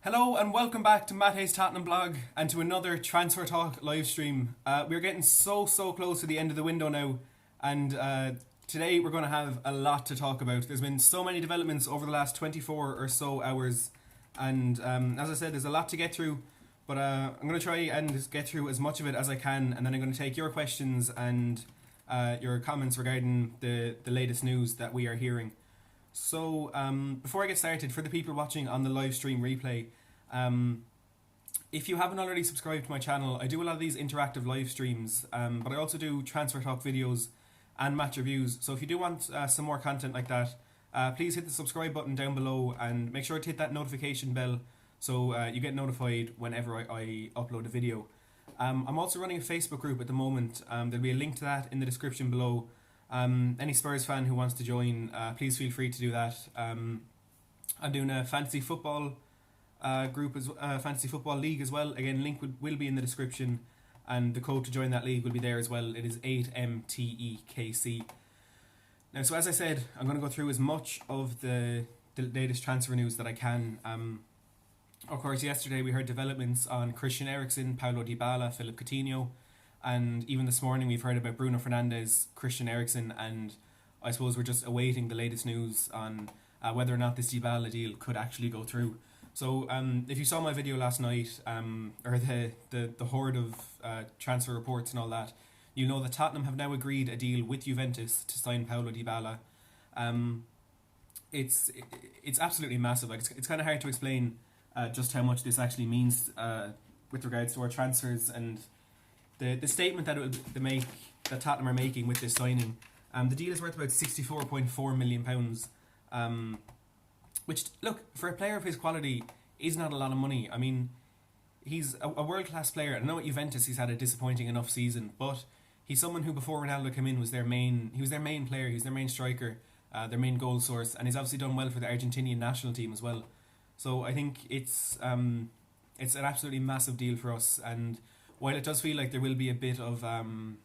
Hello and welcome back to Matt Hayes Tottenham blog and to another Transfer Talk live stream. We're getting so close to the end of the window now, and today we're going to have a lot to talk about. There's been so many developments over the last 24 or so hours, and as I said, there's a lot to get through, but I'm going to try and get through as much of it as I can, and then I'm going to take your questions and your comments regarding the latest news that we are hearing. So, before I get started, for the people watching on the live stream replay, if you haven't already subscribed to my channel, I do a lot of these interactive live streams, but I also do transfer talk videos and match reviews. So if you do want some more content like that, please hit the subscribe button down below and make sure to hit that notification bell so you get notified whenever I upload a video. I'm also running a Facebook group at the moment. There'll be a link to that in the description below. Any Spurs fan who wants to join, please feel free to do that. I'm doing a fantasy football group, fantasy football league as well. Again, link will be in the description, and the code to join that league will be there as well. It is 8MTEKC. Now, so as I said, I'm going to go through as much of the latest transfer news that I can. Of course, yesterday we heard developments on Christian Eriksen, Paulo Dybala, Philippe Coutinho. And even this morning we've heard about Bruno Fernandes, Christian Eriksen, and I suppose we're just awaiting the latest news on whether or not this Dybala deal could actually go through. So if you saw my video last night, or the horde of transfer reports and all that, you know that Tottenham have now agreed a deal with Juventus to sign Paulo Dybala. It's absolutely massive. Like it's kind of hard to explain just how much this actually means with regards to our transfers and the statement that that Tottenham are making with this signing. The deal is worth about £64.4 million, which, look, for a player of his quality, is not a lot of money. I mean, he's a world-class player. I know at Juventus he's had a disappointing enough season, but he's someone who, before Ronaldo came in, was their main player, he was their main striker, their main goal source, and he's obviously done well for the Argentinian national team as well. So I think it's an absolutely massive deal for us, and while it does feel like there will be a bit of there'll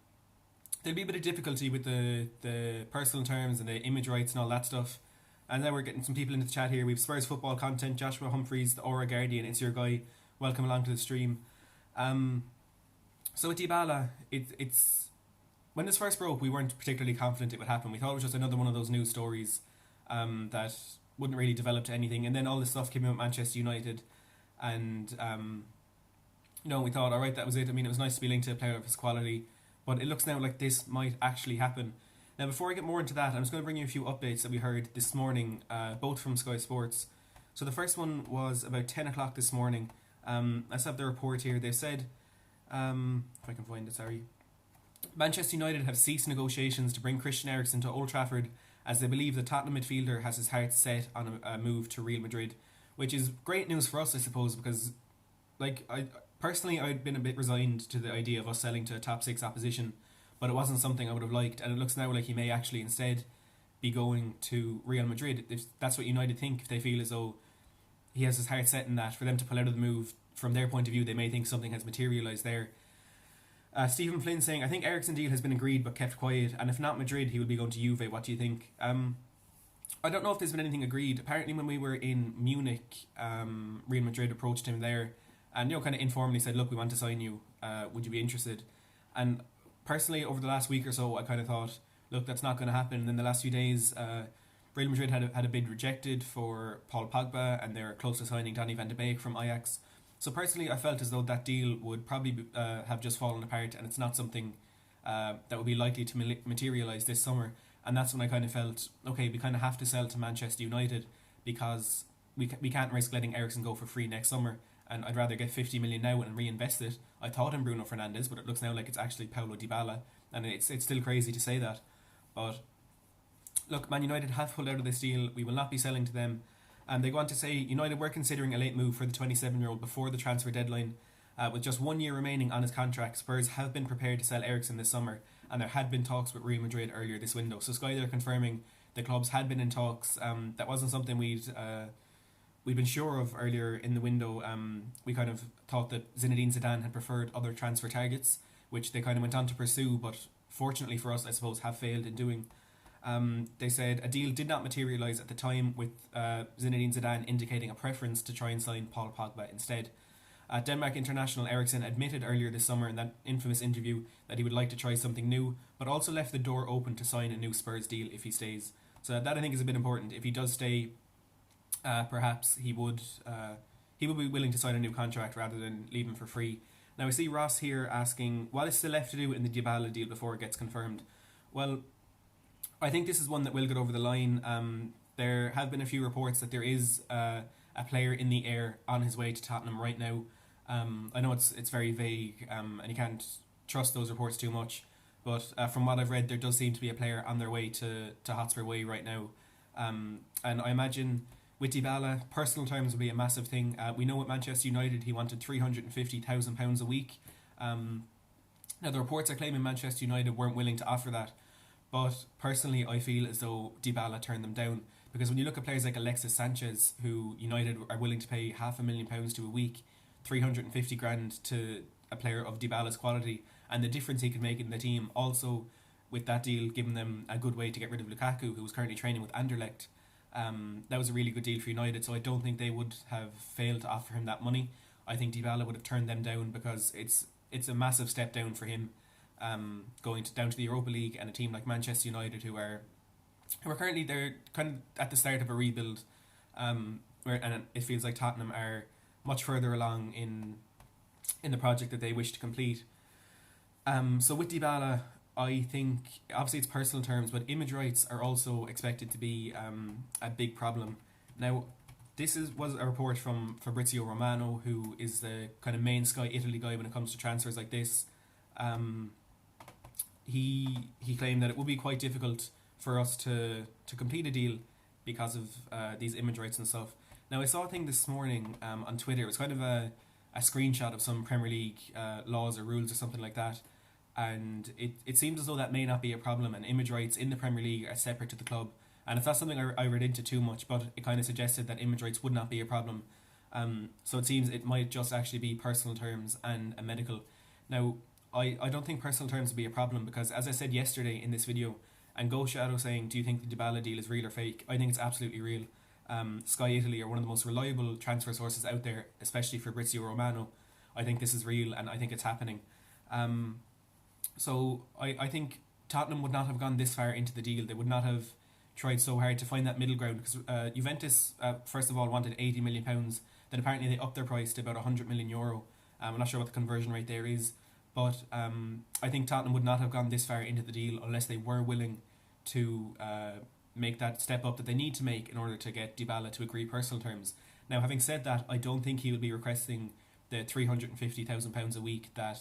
be a bit of difficulty with the personal terms and the image rights and all that stuff. And then we're getting some people into the chat here. We've Spurs football content, Joshua Humphreys, the Aura Guardian, it's your guy. Welcome along to the stream. So with Dybala, it's when this first broke, we weren't particularly confident it would happen. We thought it was just another one of those news stories that wouldn't really develop to anything. And then all this stuff came out at Manchester United, and we thought, all right, that was it. I mean, it was nice to be linked to a player of his quality, but it looks now like this might actually happen. Now, before I get more into that, I'm just going to bring you a few updates that we heard this morning, both from Sky Sports. So the first one was about 10 o'clock this morning. I just have the report here. They've said, if I can find it, sorry. Manchester United have ceased negotiations to bring Christian Eriksen to Old Trafford as they believe the Tottenham midfielder has his heart set on a move to Real Madrid, which is great news for us, I suppose, because personally, I'd been a bit resigned to the idea of us selling to a top six opposition, but it wasn't something I would have liked, and it looks now like he may actually instead be going to Real Madrid. If that's what United think, if they feel as though he has his heart set in that, for them to pull out of the move, from their point of view, they may think something has materialised there. Stephen Flynn saying, I think Eriksen deal has been agreed but kept quiet, and if not Madrid, he will be going to Juve. What do you think? I don't know if there's been anything agreed. Apparently when we were in Munich, Real Madrid approached him there and kind of informally said, look, we want to sign you, would you be interested? And personally, over the last week or so, I kind of thought, look, that's not going to happen. And in the last few days, Real Madrid had a bid rejected for Paul Pogba, and they're close to signing Donny van de Beek from Ajax. So personally, I felt as though that deal would probably have just fallen apart, and it's not something that would be likely to materialise this summer. And that's when I kind of felt, okay, we kind of have to sell to Manchester United, because we can't risk letting Eriksen go for free next summer. And I'd rather get 50 million now and reinvest it. I thought in Bruno Fernandes, but it looks now like it's actually Paulo Dybala, and it's still crazy to say that. But look, Man United have pulled out of this deal. We will not be selling to them. And they go on to say, United were considering a late move for the 27-year-old before the transfer deadline. With just 1 year remaining on his contract, Spurs have been prepared to sell Eriksen this summer, and there had been talks with Real Madrid earlier this window. So Sky, they're confirming the clubs had been in talks. That wasn't something we'd been sure of earlier in the window. We kind of thought that Zinedine Zidane had preferred other transfer targets, which they kind of went on to pursue, but fortunately for us, I suppose, have failed in doing. They said a deal did not materialise at the time, with Zinedine Zidane indicating a preference to try and sign Paul Pogba instead. Denmark international Eriksen admitted earlier this summer in that infamous interview that he would like to try something new, but also left the door open to sign a new Spurs deal if he stays. So that I think is a bit important. If he does stay, perhaps he would be willing to sign a new contract rather than leave him for free. Now I see Ross here asking, what is still left to do in the Dybala deal before it gets confirmed? Well, I think this is one that will get over the line. There have been a few reports that there is a player in the air on his way to Tottenham right now. I know it's very vague, and you can't trust those reports too much, but from what I've read, there does seem to be a player on their way to Hotspur Way right now. And I imagine with Dybala, personal terms will be a massive thing. We know with Manchester United, he wanted £350,000 a week. Now the reports are claiming Manchester United weren't willing to offer that, but personally I feel as though Dybala turned them down, because when you look at players like Alexis Sanchez, who United are willing to pay £500,000 to a week, 350 grand to a player of Dybala's quality, and the difference he could make in the team. Also, with that deal, giving them a good way to get rid of Lukaku, who was currently training with Anderlecht. That was a really good deal for United, so I don't think they would have failed to offer him that money. I think Dybala would have turned them down, because it's a massive step down for him, going down to the Europa League, and a team like Manchester United, who are currently, they're kind of at the start of a rebuild, and it feels like Tottenham are much further along in the project that they wish to complete. So with Dybala, I think obviously it's personal terms, but image rights are also expected to be a big problem. Now, this was a report from Fabrizio Romano, who is the kind of main Sky Italy guy when it comes to transfers like this. He claimed that it would be quite difficult for us to complete a deal because of these image rights and stuff. Now, I saw a thing this morning on Twitter. It was kind of a screenshot of some Premier League laws or rules or something like that, and it seems as though that may not be a problem, and image rights in the Premier League are separate to the club. And it's not something I read into too much, but it kind of suggested that image rights would not be a problem. So it seems it might just actually be personal terms and a medical. Now, I don't think personal terms would be a problem, because as I said yesterday in this video, and Go Shadow saying, do you think the Dybala deal is real or fake? I think it's absolutely real. Sky Italy are one of the most reliable transfer sources out there, especially for Fabrizio Romano. I think this is real, and I think it's happening. So I think Tottenham would not have gone this far into the deal. They would not have tried so hard to find that middle ground, because Juventus, first of all, wanted £80 million. Then apparently they upped their price to about €100 million. I'm not sure what the conversion rate there is, but I think Tottenham would not have gone this far into the deal unless they were willing to make that step up that they need to make in order to get Dybala to agree personal terms. Now, having said that, I don't think he will be requesting the £350,000 a week that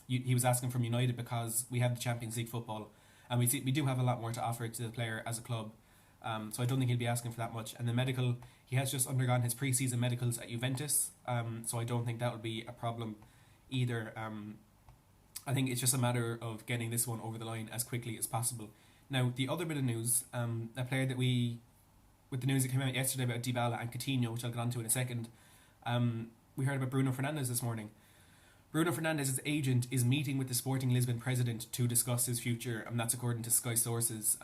he was asking from United, because we have the Champions League football, and we do have a lot more to offer to the player as a club. So I don't think he'll be asking for that much. And the medical, he has just undergone his pre-season medicals at Juventus, so I don't think that will be a problem either. I think it's just a matter of getting this one over the line as quickly as possible. Now, the other bit of news, a player that with the news that came out yesterday about Dybala and Coutinho, which I'll get onto in a second, we heard about Bruno Fernandes this morning. Bruno Fernandes' agent is meeting with the Sporting Lisbon president to discuss his future, and that's according to Sky sources.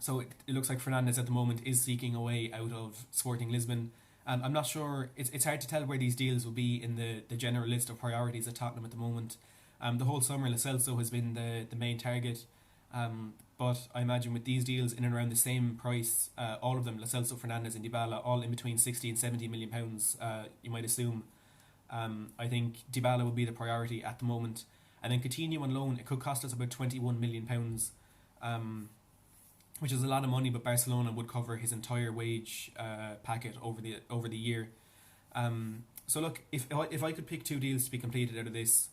So it looks like Fernandes at the moment is seeking a way out of Sporting Lisbon, and I'm not sure, it's hard to tell where these deals will be in the general list of priorities at Tottenham at the moment. The whole summer, Lo Celso has been the main target, but I imagine with these deals in and around the same price, all of them, Lo Celso, Fernandes and Dybala, all in between 60 and 70 million pounds, you might assume. I think Dybala will be the priority at the moment, and then Coutinho on loan, it could cost us about £21 million, which is a lot of money, but Barcelona would cover his entire wage packet over the year. So look, if I could pick two deals to be completed out of this,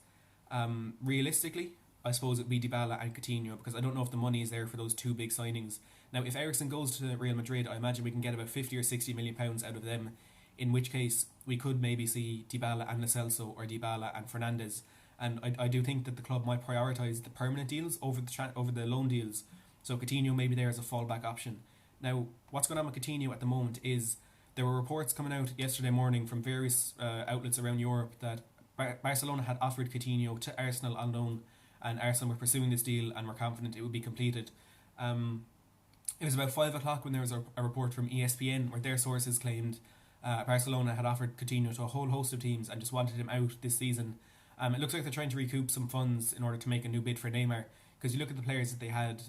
realistically, I suppose it would be Dybala and Coutinho, because I don't know if the money is there for those two big signings. Now, if Eriksen goes to Real Madrid, I imagine we can get about 50 or 60 million pounds out of them, in which case we could maybe see Dybala and Lo Celso, or Dybala and Fernandes. And I do think that the club might prioritise the permanent deals over the loan deals. So Coutinho may be there as a fallback option. Now, what's going on with Coutinho at the moment is there were reports coming out yesterday morning from various outlets around Europe that Barcelona had offered Coutinho to Arsenal on loan, and Arsenal were pursuing this deal and were confident it would be completed. It was about 5 o'clock when there was a report from ESPN where their sources claimed Barcelona had offered Coutinho to a whole host of teams and just wanted him out this season. It looks like they're trying to recoup some funds in order to make a new bid for Neymar. Because you look at the players that they had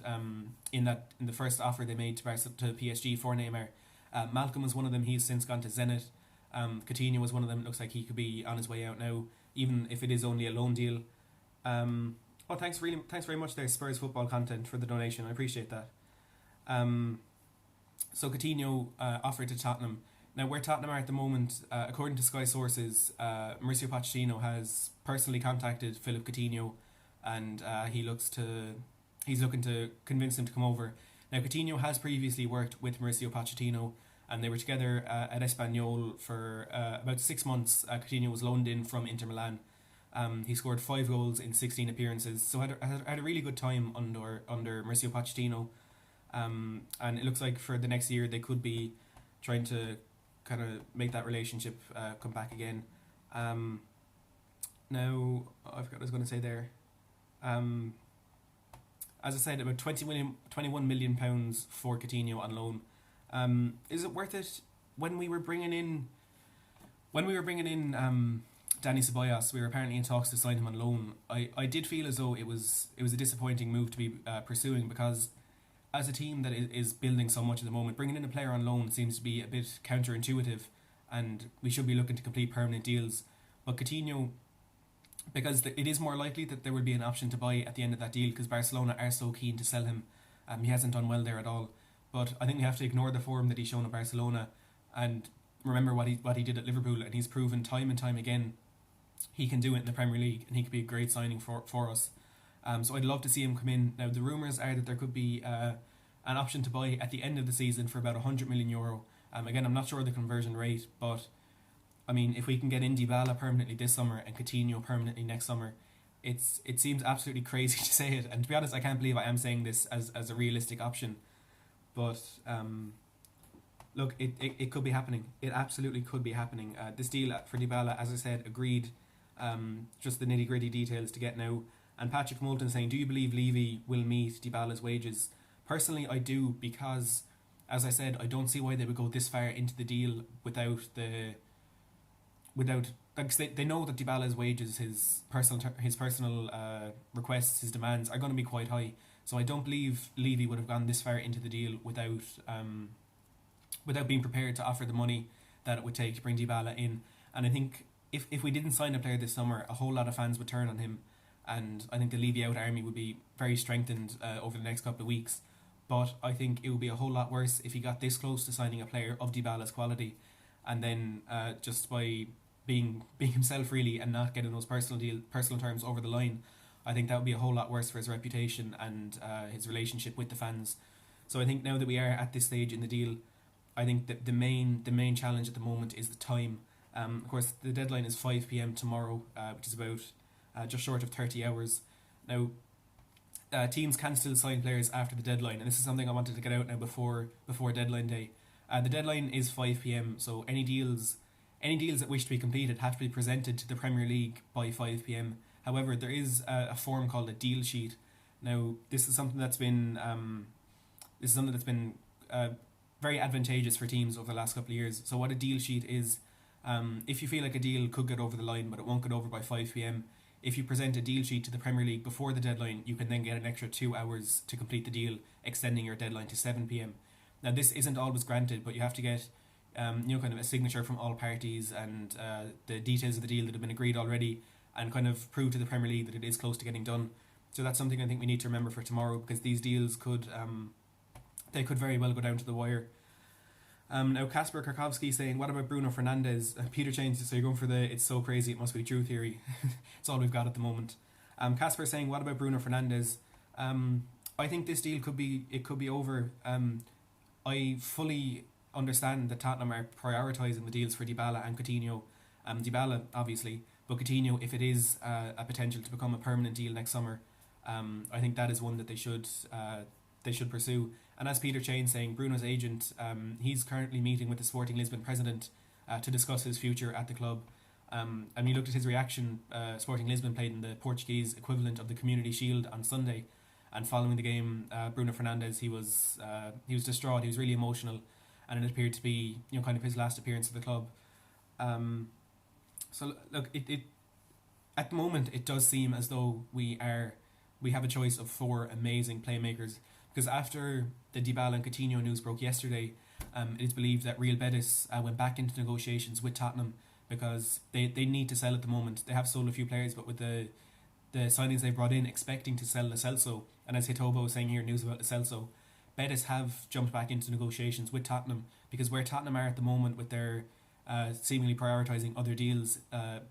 in the first offer they made to PSG for Neymar. Malcolm was one of them. He's since gone to Zenit. Coutinho was one of them. It looks like he could be on his way out now, even if it is only a loan deal. Thanks very much there, Spurs Football Content, for the donation. I appreciate that. So Coutinho offered to Tottenham. Now, where Tottenham are at the moment, according to Sky sources, Mauricio Pochettino has personally contacted Philippe Coutinho, and he's looking to convince him to come over. Now, Coutinho has previously worked with Mauricio Pochettino, and they were together at Espanyol for about 6 months. Coutinho was loaned in from Inter Milan. He scored 5 goals in 16 appearances, so had a really good time under Mauricio Pochettino. And it looks like for the next year they could be trying to kind of make that relationship come back again. Now, I forgot what I was going to say there. As I said, about 21 million pounds for Coutinho on loan. Is it worth it? When we were bringing in Dani Ceballos, we were apparently in talks to sign him on loan. I did feel as though it was a disappointing move to be pursuing, because as a team that is building so much at the moment, bringing in a player on loan seems to be a bit counterintuitive, and we should be looking to complete permanent deals. But Coutinho, because it is more likely that there will be an option to buy at the end of that deal, because Barcelona are so keen to sell him. He hasn't done well there at all. But I think we have to ignore the form that he's shown at Barcelona and remember what he did at Liverpool, and he's proven time and time again he can do it in the Premier League, and he could be a great signing for us. So I'd love to see him come in. Now, the rumours are that there could be an option to buy at the end of the season for about €100 million. Again, I'm not sure the conversion rate, but I mean, if we can get in Dybala permanently this summer and Coutinho permanently next summer, it seems absolutely crazy to say it. And to be honest, I can't believe I am saying this as a realistic option. But look, it could be happening. It absolutely could be happening. This deal for Dybala, as I said, agreed. Just the nitty gritty details to get now. And Patrick Moulton saying, do you believe Levy will meet Dybala's wages? Personally, I do, because, as I said, I don't see why they would go this far into the deal without they know that Dybala's wages, his personal requests, his demands are going to be quite high. So I don't believe Levy would have gone this far into the deal without being prepared to offer the money that it would take to bring Dybala in. And I think if we didn't sign a player this summer, a whole lot of fans would turn on him. And I think the Levy out army would be very strengthened over the next couple of weeks. But I think it would be a whole lot worse if he got this close to signing a player of Dybala's quality, and then just by being himself really and not getting those personal terms over the line, I think that would be a whole lot worse for his reputation and his relationship with the fans. So I think now that we are at this stage in the deal, I think that the main challenge at the moment is the time. Of course, the deadline is 5 p.m. tomorrow, which is about just short of 30 hours. Now, teams can still sign players after the deadline, and this is something I wanted to get out now before deadline day. The deadline is 5 p.m, so any deals that wish to be completed have to be presented to the Premier League by 5 p.m. However, there is a form called a deal sheet. Now, this is something that's been very advantageous for teams over the last couple of years. So what a deal sheet is, if you feel like a deal could get over the line but it won't get over by 5 p.m, if you present a deal sheet to the Premier League before the deadline, you can then get an extra 2 hours to complete the deal, extending your deadline to 7 p.m. Now, this isn't always granted, but you have to get kind of a signature from all parties and the details of the deal that have been agreed already, and kind of prove to the Premier League that it is close to getting done. So that's something I think we need to remember for tomorrow, because these deals could very well go down to the wire. Now, Kasper Karkovsky saying, what about Bruno Fernandes? Peter Chains, so you're going for the it's so crazy it must be true theory. It's all we've got at the moment. Kasper saying, what about Bruno Fernandes? I think this deal could be over. I fully understand that Tottenham are prioritising the deals for Dybala and Coutinho. Dybala, obviously, but Coutinho, if it is a potential to become a permanent deal next summer, I think that is one that they should pursue. And as Peter Chain saying, Bruno's agent, he's currently meeting with the Sporting Lisbon president to discuss his future at the club. And you looked at his reaction. Sporting Lisbon played in the Portuguese equivalent of the Community Shield on Sunday, And following the game, Bruno Fernandes, he was distraught. He was really emotional, and it appeared to be kind of his last appearance at the club. So look, it at the moment it does seem as though we have a choice of four amazing playmakers, because after the Dybala and Coutinho news broke yesterday, it is believed that Real Betis went back into negotiations with Tottenham because they need to sell at the moment. They have sold a few players, but with the signings they brought in expecting to sell Lo Celso, and as Hitobo was saying here, news about Lo Celso, Betis have jumped back into negotiations with Tottenham, because where Tottenham are at the moment with their seemingly prioritising other deals,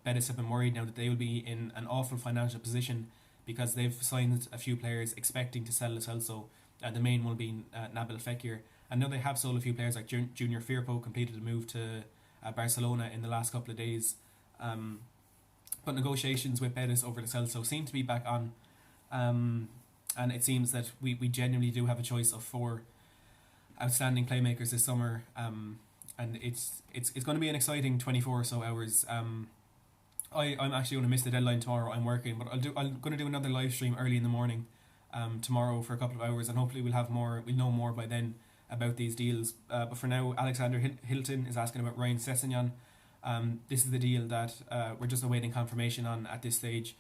Betis have been worried now that they will be in an awful financial position because they've signed a few players expecting to sell Lo Celso, the main one being Nabil Fekir. And now they have sold a few players, like Junior Firpo completed a move to Barcelona in the last couple of days. But negotiations with Betis over Lo Celso seem to be back on, and it seems that we genuinely do have a choice of four outstanding playmakers this summer, and it's going to be an exciting 24 or so hours. I'm actually going to miss the deadline tomorrow. I'm working, but I'm going to do another live stream early in the morning tomorrow for a couple of hours, and hopefully we'll know more by then about these deals. But for now, Alexander Hilton is asking about Ryan Sessegnon. This is the deal that we're just awaiting confirmation on at this stage.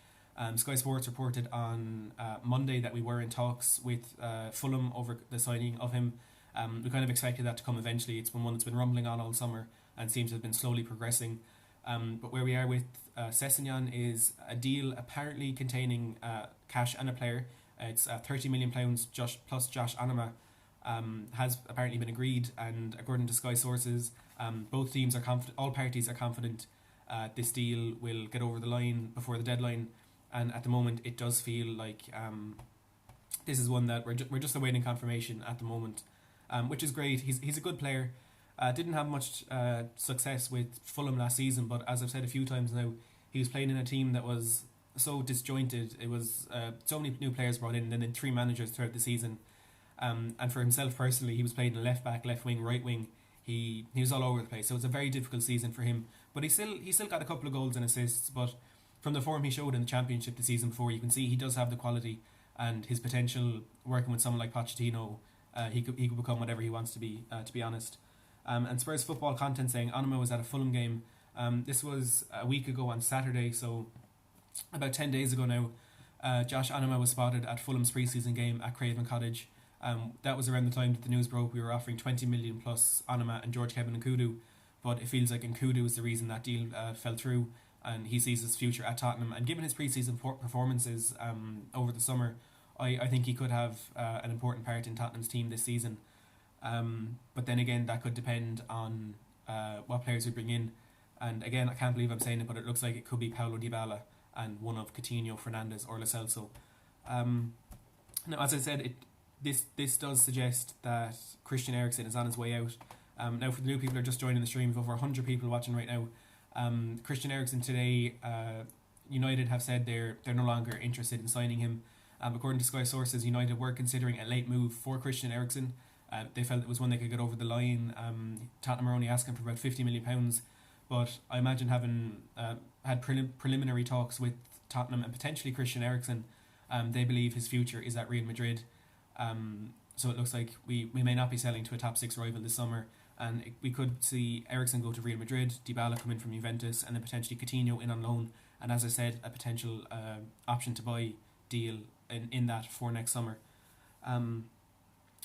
Sky Sports reported on Monday that we were in talks with Fulham over the signing of him. We kind of expected that to come eventually. It's been one that's been rumbling on all summer and seems to have been slowly progressing. But where we are with Sessegnon is a deal apparently containing cash and a player. It's £30 million plus Josh Anima has apparently been agreed, and according to Sky sources, both teams are confident. All parties are confident this deal will get over the line before the deadline. And at the moment, it does feel like this is one that we're just awaiting confirmation at the moment, which is great. He's a good player. Didn't have much success with Fulham last season, but as I've said a few times now, he was playing in a team that was so disjointed. It was so many new players brought in, and then 3 managers throughout the season. And for himself personally, he was playing in left back, left wing, right wing. He was all over the place. So it's a very difficult season for him. But he still got a couple of goals and assists. But from the form he showed in the Championship the season before, you can see he does have the quality and his potential. Working with someone like Pochettino, he could become whatever he wants to be honest. And Spurs football content saying Anima was at a Fulham game. This was a week ago on Saturday, so about 10 days ago now. Josh Anima was spotted at Fulham's pre-season game at Craven Cottage. That was around the time that the news broke. We were offering 20 million plus Anima and George Kevin Nkudu, but it feels like Nkudu is the reason that deal fell through, and he sees his future at Tottenham. And given his pre-season performances over the summer, I think he could have an important part in Tottenham's team this season. But then again, that could depend on what players we bring in. And again, I can't believe I'm saying it, but it looks like it could be Paulo Dybala and one of Coutinho, Fernandes or Lo Celso. Now, as I said, this does suggest that Christian Eriksen is on his way out. Now, for the new people who are just joining the stream, we've over 100 people watching right now. Christian Eriksen today, United have said they're no longer interested in signing him. According to Sky sources, United were considering a late move for Christian Eriksen. They felt it was one they could get over the line. Tottenham are only asking for about £50 million, but I imagine having had preliminary talks with Tottenham and potentially Christian Eriksen, they believe his future is at Real Madrid. So it looks like we may not be selling to a top 6 rival this summer, and we could see Eriksen go to Real Madrid, Dybala come in from Juventus, and then potentially Coutinho in on loan, and as I said, a potential option to buy deal in that for next summer.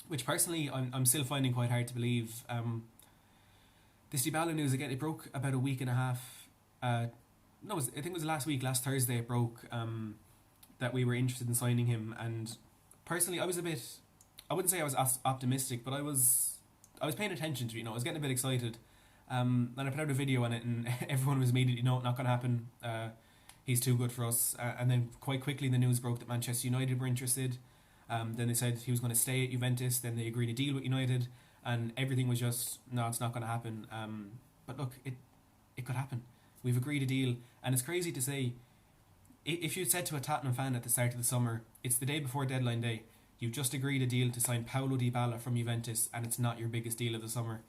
Which personally I'm still finding quite hard to believe. This Dybala news, again, it broke about a week and a half. I think it was last Thursday it broke that we were interested in signing him. And personally, I wouldn't say I was optimistic, but I was paying attention to it. I was getting a bit excited. And I put out a video on it, and everyone was immediately, not going to happen. He's too good for us. And then quite quickly the news broke that Manchester United were interested. Then they said he was going to stay at Juventus. Then they agreed a deal with United, and everything was just, no, it's not going to happen. But look, it could happen. We've agreed a deal, and it's crazy to say, if you said to a Tottenham fan at the start of the summer, it's the day before deadline day, you've just agreed a deal to sign Paulo Dybala from Juventus, and it's not your biggest deal of the summer.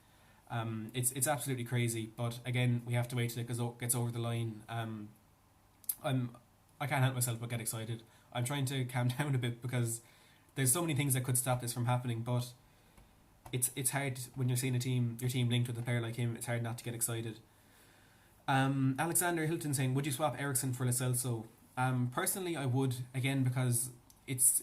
It's absolutely crazy. But again, we have to wait till it gets over the line. I can't help myself but get excited. I'm trying to calm down a bit because there's so many things that could stop this from happening, but it's hard when you're seeing your team linked with a player like him. It's hard not to get excited. Alexander Hilton saying, would you swap Eriksen for Lo Celso? Personally, I would, again, because it's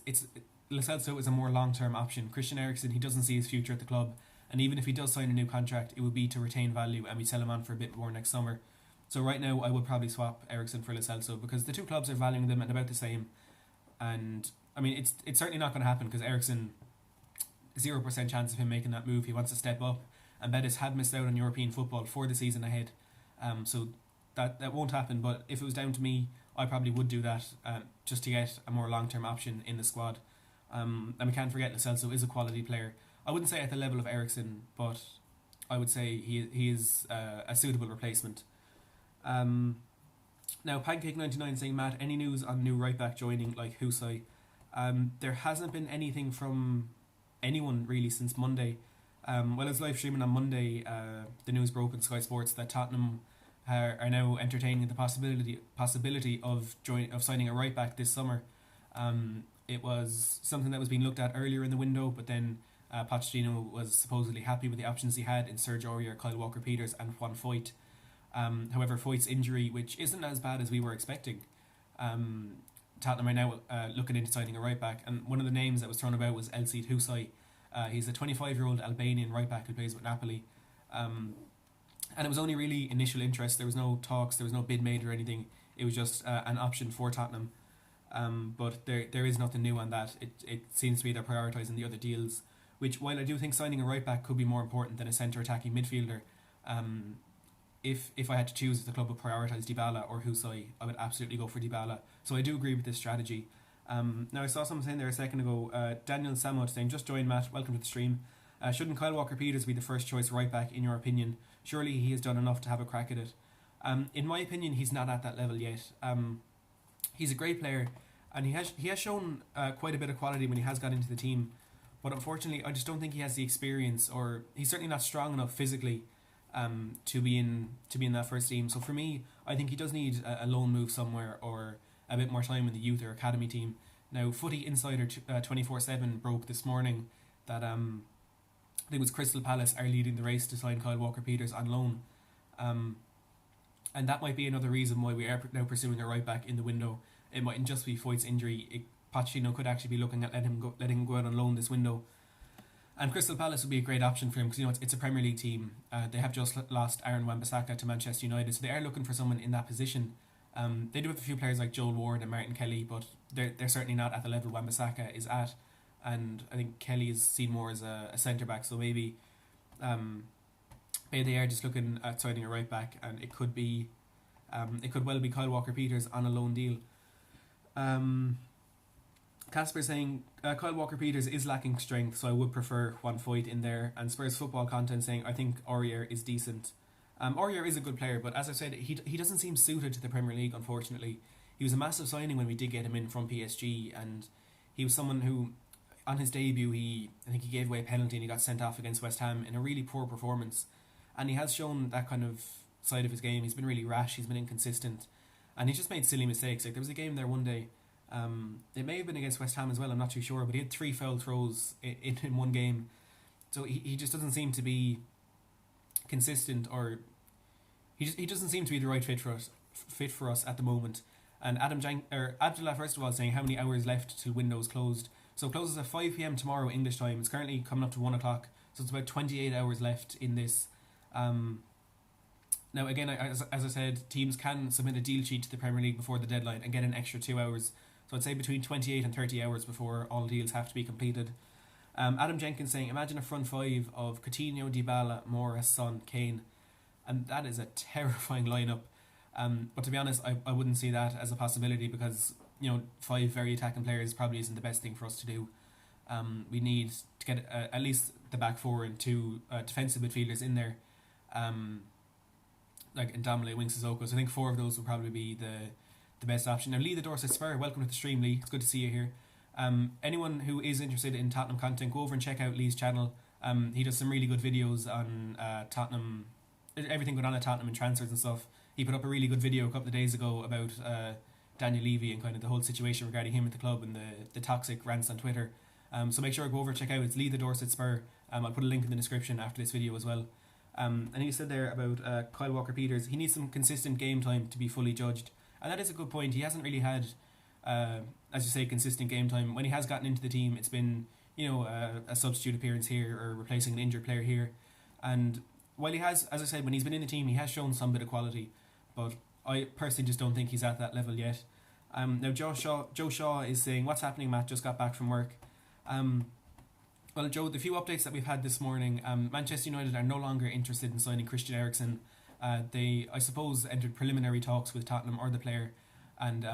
Lo Celso is a more long-term option. Christian Eriksen, he doesn't see his future at the club, and even if he does sign a new contract, it would be to retain value and we sell him on for a bit more next summer. So right now, I would probably swap Eriksen for Lo Celso because the two clubs are valuing them at about the same. And I mean, it's certainly not going to happen because Eriksen, 0% chance of him making that move. He wants to step up, and Betis had missed out on European football for the season ahead. So that won't happen. But if it was down to me, I probably would do that just to get a more long-term option in the squad. And we can't forget Lo Celso is a quality player. I wouldn't say at the level of Eriksen, but I would say he is a suitable replacement. Now, Pancake99 saying, Matt, any news on new right back joining like Husai? There hasn't been anything from anyone really since Monday. Well, it's live streaming on Monday. The news broke on Sky Sports that Tottenham are now entertaining the possibility of signing a right back this summer. It was something that was being looked at earlier in the window, but then Pochettino was supposedly happy with the options he had in Serge Aurier, Kyle Walker-Peters and Juan Foyth. However, Foyth's injury, which isn't as bad as we were expecting, Tottenham are now looking into signing a right back, and one of the names that was thrown about was Elseid Husai. He's a 25-year-old Albanian right back who plays with Napoli, and it was only really initial interest. There was no talks, there was no bid made or anything. It was just an option for Tottenham, but there is nothing new on that. It seems to be they're prioritising the other deals, which, while I do think signing a right back could be more important than a centre attacking midfielder, if I had to choose if the club would prioritise Dybala or Husai, I would absolutely go for Dybala. So I do agree with this strategy. Now, I saw someone saying there a second ago, Daniel Samot saying, just joined, Matt, welcome to the stream. Shouldn't Kyle Walker-Peters be the first choice right back in your opinion? Surely he has done enough to have a crack at it. In my opinion, he's not at that level yet. He's a great player, and he has shown quite a bit of quality when he has got into the team. But unfortunately, I just don't think he has the experience, or he's certainly not strong enough physically to be in that first team. So for me, I think he does need a loan move somewhere or a bit more time in the youth or academy team. Now, Footy Insider 24/7 broke this morning that I think it was Crystal Palace are leading the race to sign Kyle Walker-Peters on loan, and that might be another reason why we are now pursuing a right back in the window. It mightn't just be Foyth's injury. Pochettino could actually be looking at letting him go out on loan this window. And Crystal Palace would be a great option for him because it's a Premier League team. They have just lost Aaron Wan-Bissaka to Manchester United, so they are looking for someone in that position. They do have a few players like Joel Ward and Martin Kelly, but they're certainly not at the level Wan-Bissaka is at. And I think Kelly is seen more as a centre back, so maybe they are just looking at signing a right back, and it could well be Kyle Walker-Peters on a loan deal. Casper saying Kyle Walker-Peters is lacking strength, so I would prefer Juan Foyth in there. And Spurs Football Content saying I think Aurier is decent. Aurier is a good player, but as I said, he doesn't seem suited to the Premier League, unfortunately. He was a massive signing when we did get him in from PSG, and he was someone who, on his debut, I think he gave away a penalty and he got sent off against West Ham in a really poor performance. And he has shown that kind of side of his game. He's been really rash, he's been inconsistent, and he's just made silly mistakes. Like, there was a game there one day, it may have been against West Ham as well, I'm not too sure, but he had 3 foul throws in one game. So he just doesn't seem to be consistent, or he doesn't seem to be the right fit for us at the moment. And Abdullah, first of all, saying how many hours left till windows closed. So it closes at 5 p.m. tomorrow English time. It's currently coming up to 1 o'clock, so it's about 28 hours left in this. Now, again, as I said, teams can submit a deal sheet to the Premier League before the deadline and get an extra 2 hours. So I'd say between 28 and 30 hours before all deals have to be completed. Adam Jenkins saying, imagine a front five of Coutinho, Dybala, Morris, Son, Kane. And that is a terrifying lineup. But to be honest, I wouldn't see that as a possibility because, 5 very attacking players probably isn't the best thing for us to do. We need to get at least the back 4 and 2 defensive midfielders in there. Like Ndombele, Winks, Sissoko. So I think 4 of those would probably be the best option. Now, Lee the Dorset Spur, welcome to the stream, Lee. It's good to see you here. Anyone who is interested in Tottenham content, go over and check out Lee's channel. He does some really good videos on Tottenham, everything going on at Tottenham and transfers and stuff. He put up a really good video a couple of days ago about Daniel Levy and kind of the whole situation regarding him at the club and the toxic rants on Twitter. So make sure to go over, check out, it's Lead the Dorset Spur. I'll put a link in the description after this video as well. And he said there about Kyle Walker-Peters, he needs some consistent game time to be fully judged. And that is a good point. He hasn't really had, as you say, consistent game time. When he has gotten into the team, it's been, a substitute appearance here or replacing an injured player here. And while he has, as I said, when he's been in the team, he has shown some bit of quality. But I personally just don't think he's at that level yet. Now, Joe Shaw is saying, what's happening, Matt? Just got back from work. Well, Joe, the few updates that we've had this morning, Manchester United are no longer interested in signing Christian Eriksen. They, I suppose, entered preliminary talks with Tottenham or the player, and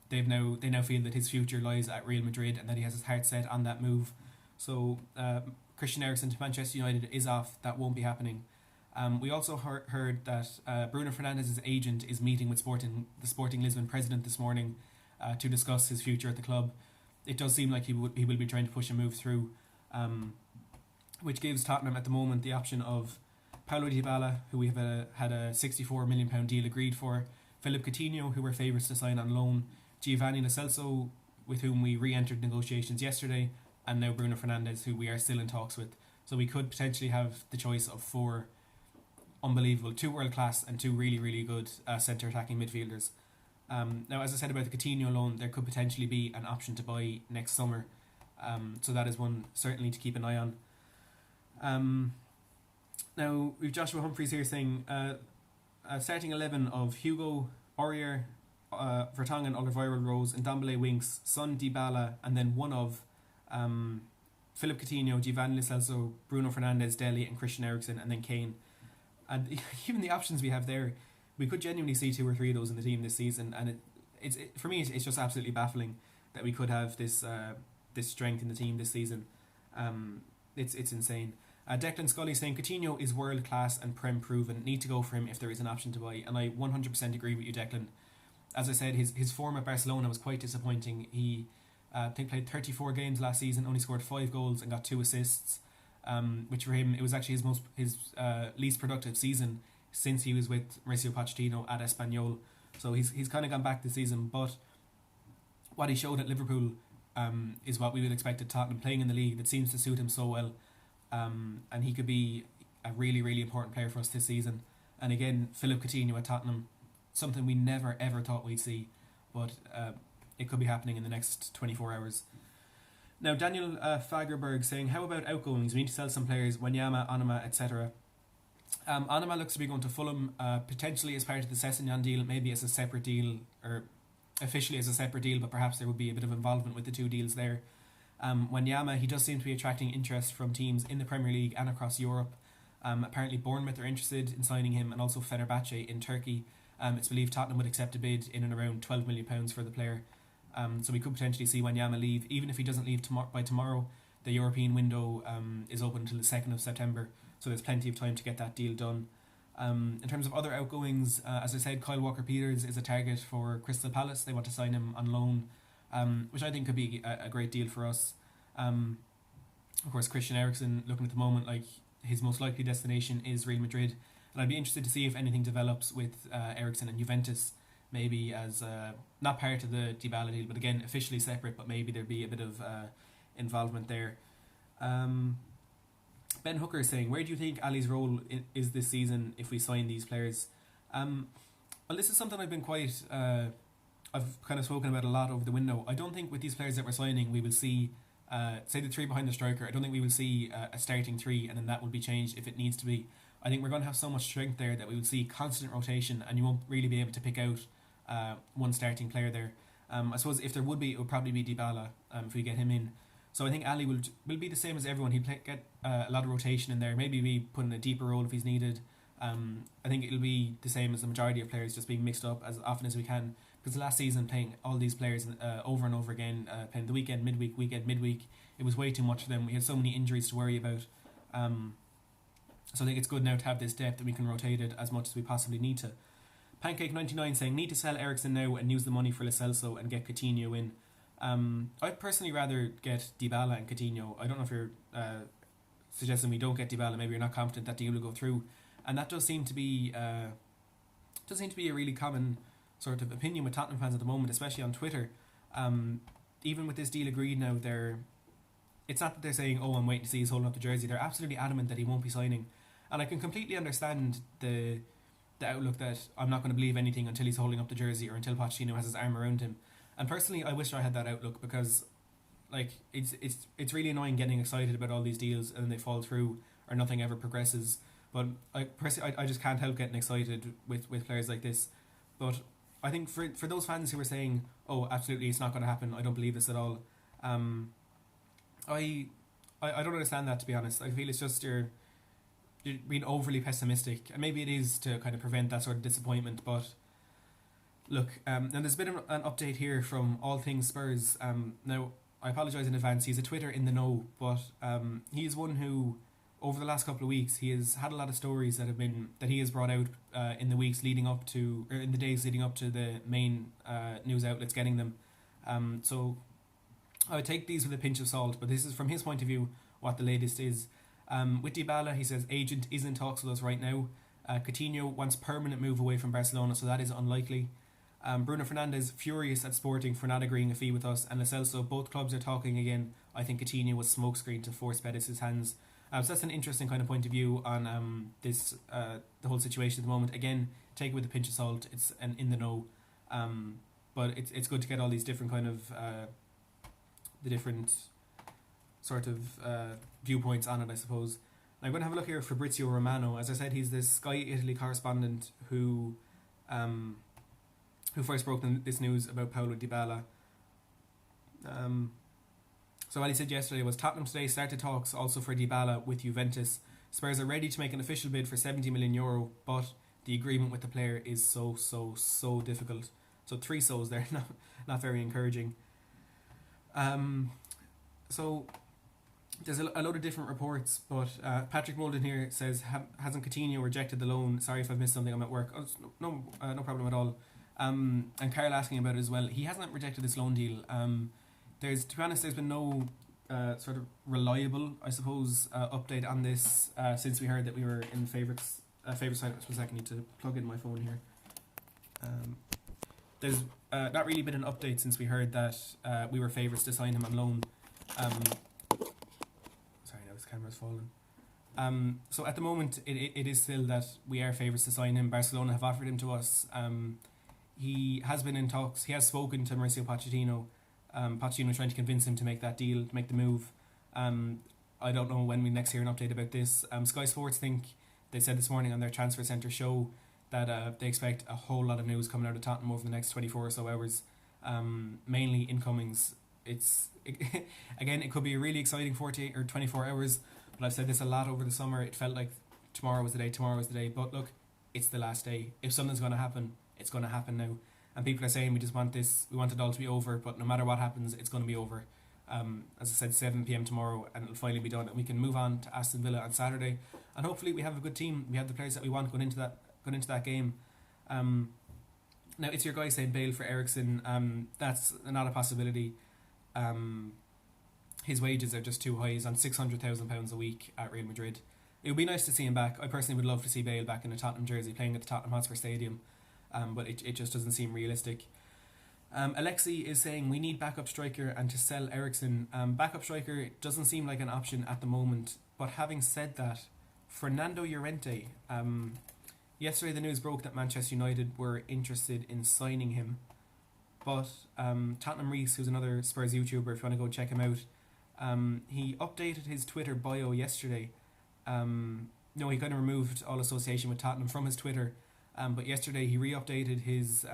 they now feel that his future lies at Real Madrid and that he has his heart set on that move. So Christian Eriksen to Manchester United is off. That won't be happening. We also heard that Bruno Fernandes' agent is meeting with the Sporting Lisbon president this morning to discuss his future at the club. It does seem like he will be trying to push a move through, which gives Tottenham at the moment the option of Paulo Dybala, who we have had a £64 million deal agreed for, Philippe Coutinho, who were favourites to sign on loan, Giovani Lo Celso, with whom we re-entered negotiations yesterday, and now Bruno Fernandes, who we are still in talks with. So we could potentially have the choice of 4 unbelievable, 2 world-class and 2 really, really good centre-attacking midfielders. Now, as I said about the Coutinho loan, there could potentially be an option to buy next summer. So that is one certainly to keep an eye on. Now, we've Joshua Humphreys here saying starting 11 of Hugo, Aurier, Vertonghen, Alderweireld, Rose, and Ndombele, Winks, Son, Dybala, and then one of Philippe Coutinho, Giovani Lo Celso, Bruno Fernandes, Dele, and Christian Eriksen, and then Kane. And even the options we have there, we could genuinely see 2 or 3 of those in the team this season, and for me it's just absolutely baffling that we could have this strength in the team this season. It's insane. Declan Scully saying Coutinho is world class and Prem proven. Need to go for him if there is an option to buy, and I 100% agree with you, Declan. As I said, his form at Barcelona was quite disappointing. He I think played 34 games last season, only scored 5 goals and got 2 assists. Which for him, it was actually his least productive season since he was with Mauricio Pochettino at Espanyol. So he's kind of gone back this season, but what he showed at Liverpool is what we would expect at Tottenham, playing in the league that seems to suit him so well, and he could be a really, really important player for us this season. And again, Philippe Coutinho at Tottenham, something we never ever thought we'd see, but it could be happening in the next 24 hours. Now, Daniel Fagerberg saying, how about outgoings? We need to sell some players, Wanyama, Onana, etc. Onana looks to be going to Fulham, potentially as part of the Sessegnon deal, maybe as a separate deal, or officially as a separate deal, but perhaps there would be a bit of involvement with the 2 deals there. Wanyama, he does seem to be attracting interest from teams in the Premier League and across Europe. Apparently Bournemouth are interested in signing him, and also Fenerbahce in Turkey. It's believed Tottenham would accept a bid in and around £12 million for the player. So we could potentially see Wanyama leave, even if he doesn't leave by tomorrow. The European window is open until the 2nd of September, so there's plenty of time to get that deal done. In terms of other outgoings, as I said, Kyle Walker-Peters is a target for Crystal Palace. They want to sign him on loan, which I think could be a great deal for us. Of course, Christian Eriksen, looking at the moment, like his most likely destination is Real Madrid, and I'd be interested to see if anything develops with Eriksen and Juventus, maybe as not part of the Dybala deal, but again officially separate, but maybe there'd be a bit of involvement there. Ben Hooker is saying, where do you think Ali's role is this season if we sign these players? Well, this is something I've been quite I've kind of spoken about a lot over the window. I don't think with these players that we're signing we will see say the 3 behind the striker. I don't think we will see a starting 3 and then that will be changed if it needs to be. I think we're going to have so much strength there that we will see constant rotation, and you won't really be able to pick out one starting player there. I suppose if there would be, it would probably be Dybala if we get him in. So I think Ali will be the same as everyone. He'll get a lot of rotation in there, maybe be put in a deeper role if he's needed. I think it'll be the same as the majority of players, just being mixed up as often as we can. Because last season, playing all these players over and over again, playing the weekend, midweek, it was way too much for them. We had so many injuries to worry about. So I think it's good now to have this depth, and we can rotate it as much as we possibly need to. Pancake99 saying, need to sell Eriksen now and use the money for Lo Celso and get Coutinho in. I'd personally rather get Dybala and Coutinho. I don't know if you're suggesting we don't get Dybala. Maybe you're not confident that deal will go through, and that does seem to be a really common sort of opinion with Tottenham fans at the moment, especially on Twitter. Even with this deal agreed now, it's not that they're saying, "Oh, I'm waiting to see he's holding up the jersey." They're absolutely adamant that he won't be signing, and I can completely understand the outlook that I'm not going to believe anything until he's holding up the jersey or until Pochettino has his arm around him. And personally, I wish I had that outlook, because like it's really annoying getting excited about all these deals and they fall through or nothing ever progresses. But I just can't help getting excited with players like this. But I think for those fans who are saying, "Oh, absolutely, it's not going to happen," I don't believe this at all. I don't understand that, to be honest. I feel it's just you're being overly pessimistic, and maybe it is to kind of prevent that sort of disappointment. But look, now there's a bit of an update here from All Things Spurs. Now I apologise in advance. He's a Twitter in the know, but he is one who, over the last couple of weeks, he has had a lot of stories that he has brought out in the weeks leading up to, or in the days leading up to the main news outlets getting them. So I would take these with a pinch of salt, but this is from his point of view what the latest is. With Dybala, he says agent is in talks with us right now. Coutinho wants permanent move away from Barcelona, so that is unlikely. Bruno Fernandes furious at Sporting for not agreeing a fee with us, and Lo Celso, both clubs are talking again. I think Coutinho was smokescreen to force Betis' hands. So that's an interesting kind of point of view on this the whole situation at the moment. Again, take it with a pinch of salt. It's an in the know, but it's good to get all these different kind of the different sort of viewpoints on it, I suppose. Now, I'm going to have a look here at Fabrizio Romano. As I said, he's the Sky Italy correspondent who first broke this news about Paulo Dybala. So what he said yesterday was, Tottenham today started talks also for Dybala with Juventus. Spurs are ready to make an official bid for €70 million, but the agreement with the player is so difficult. So 3 so's there, not very encouraging. So there's a load of different reports, but Patrick Molden here says, hasn't Coutinho rejected the loan? Sorry if I've missed something, I'm at work. No problem at all. And Carl asking about it as well. He hasn't rejected this loan deal. To be honest, there's been no sort of reliable, I suppose, update on this since we heard that we were in favourites. Favourite side. Just 1 second, I need to plug in my phone here. There's not really been an update since we heard that we were favourites to sign him on loan. Sorry, now his camera's fallen. So at the moment, it is still that we are favourites to sign him. Barcelona have offered him to us. He has been in talks. He has spoken to Mauricio Pochettino. Pochettino trying to convince him to make that deal, to make the move. I don't know when we next hear an update about this. Sky Sports think they said this morning on their Transfer Centre show that they expect a whole lot of news coming out of Tottenham over the next 24 or so hours. Mainly incomings. Again, it could be a really exciting 48 or 24 hours, but I've said this a lot over the summer. It felt like tomorrow was the day. But look, it's the last day. If something's going to happen, it's going to happen now. And people are saying we want it all to be over, but no matter what happens, it's going to be over. As I said, 7 p.m. tomorrow, and it'll finally be done, and we can move on to Aston Villa on Saturday, and hopefully we have a good team. We have the players that we want going into that game. Now it's your guy saying Bale for Eriksen. That's not a possibility. His wages are just too high. He's on £600,000 a week at Real Madrid. It would be nice to see him back. I personally would love to see Bale back in a Tottenham jersey playing at the Tottenham Hotspur Stadium, but it just doesn't seem realistic. Alexi is saying we need backup striker and to sell Eriksen. Backup striker doesn't seem like an option at the moment, but having said that, Fernando Llorente, yesterday the news broke that Manchester United were interested in signing him, but Tottenham Reese, who's another Spurs YouTuber, if you want to go check him out, he updated his Twitter bio yesterday. He kind of removed all association with Tottenham from his Twitter, but yesterday he re-updated his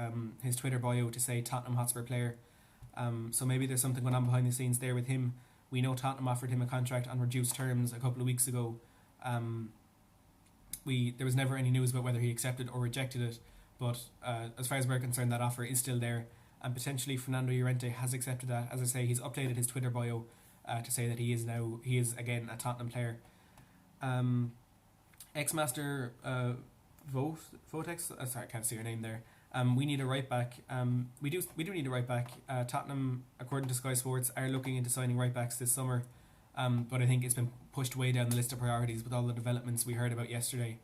Twitter bio to say Tottenham Hotspur player. So maybe there's something going on behind the scenes there with him. We know Tottenham offered him a contract on reduced terms a couple of weeks ago. There was never any news about whether he accepted or rejected it, but as far as we're concerned, that offer is still there, and potentially Fernando Llorente has accepted that. As I say, he's updated his Twitter bio to say that he is again a Tottenham player. Ex-Master Votex, sorry, I can't see your name there. We need a right back. We do need a right back. Tottenham, according to Sky Sports, are looking into signing right backs this summer. But I think it's been pushed way down the list of priorities with all the developments we heard about yesterday.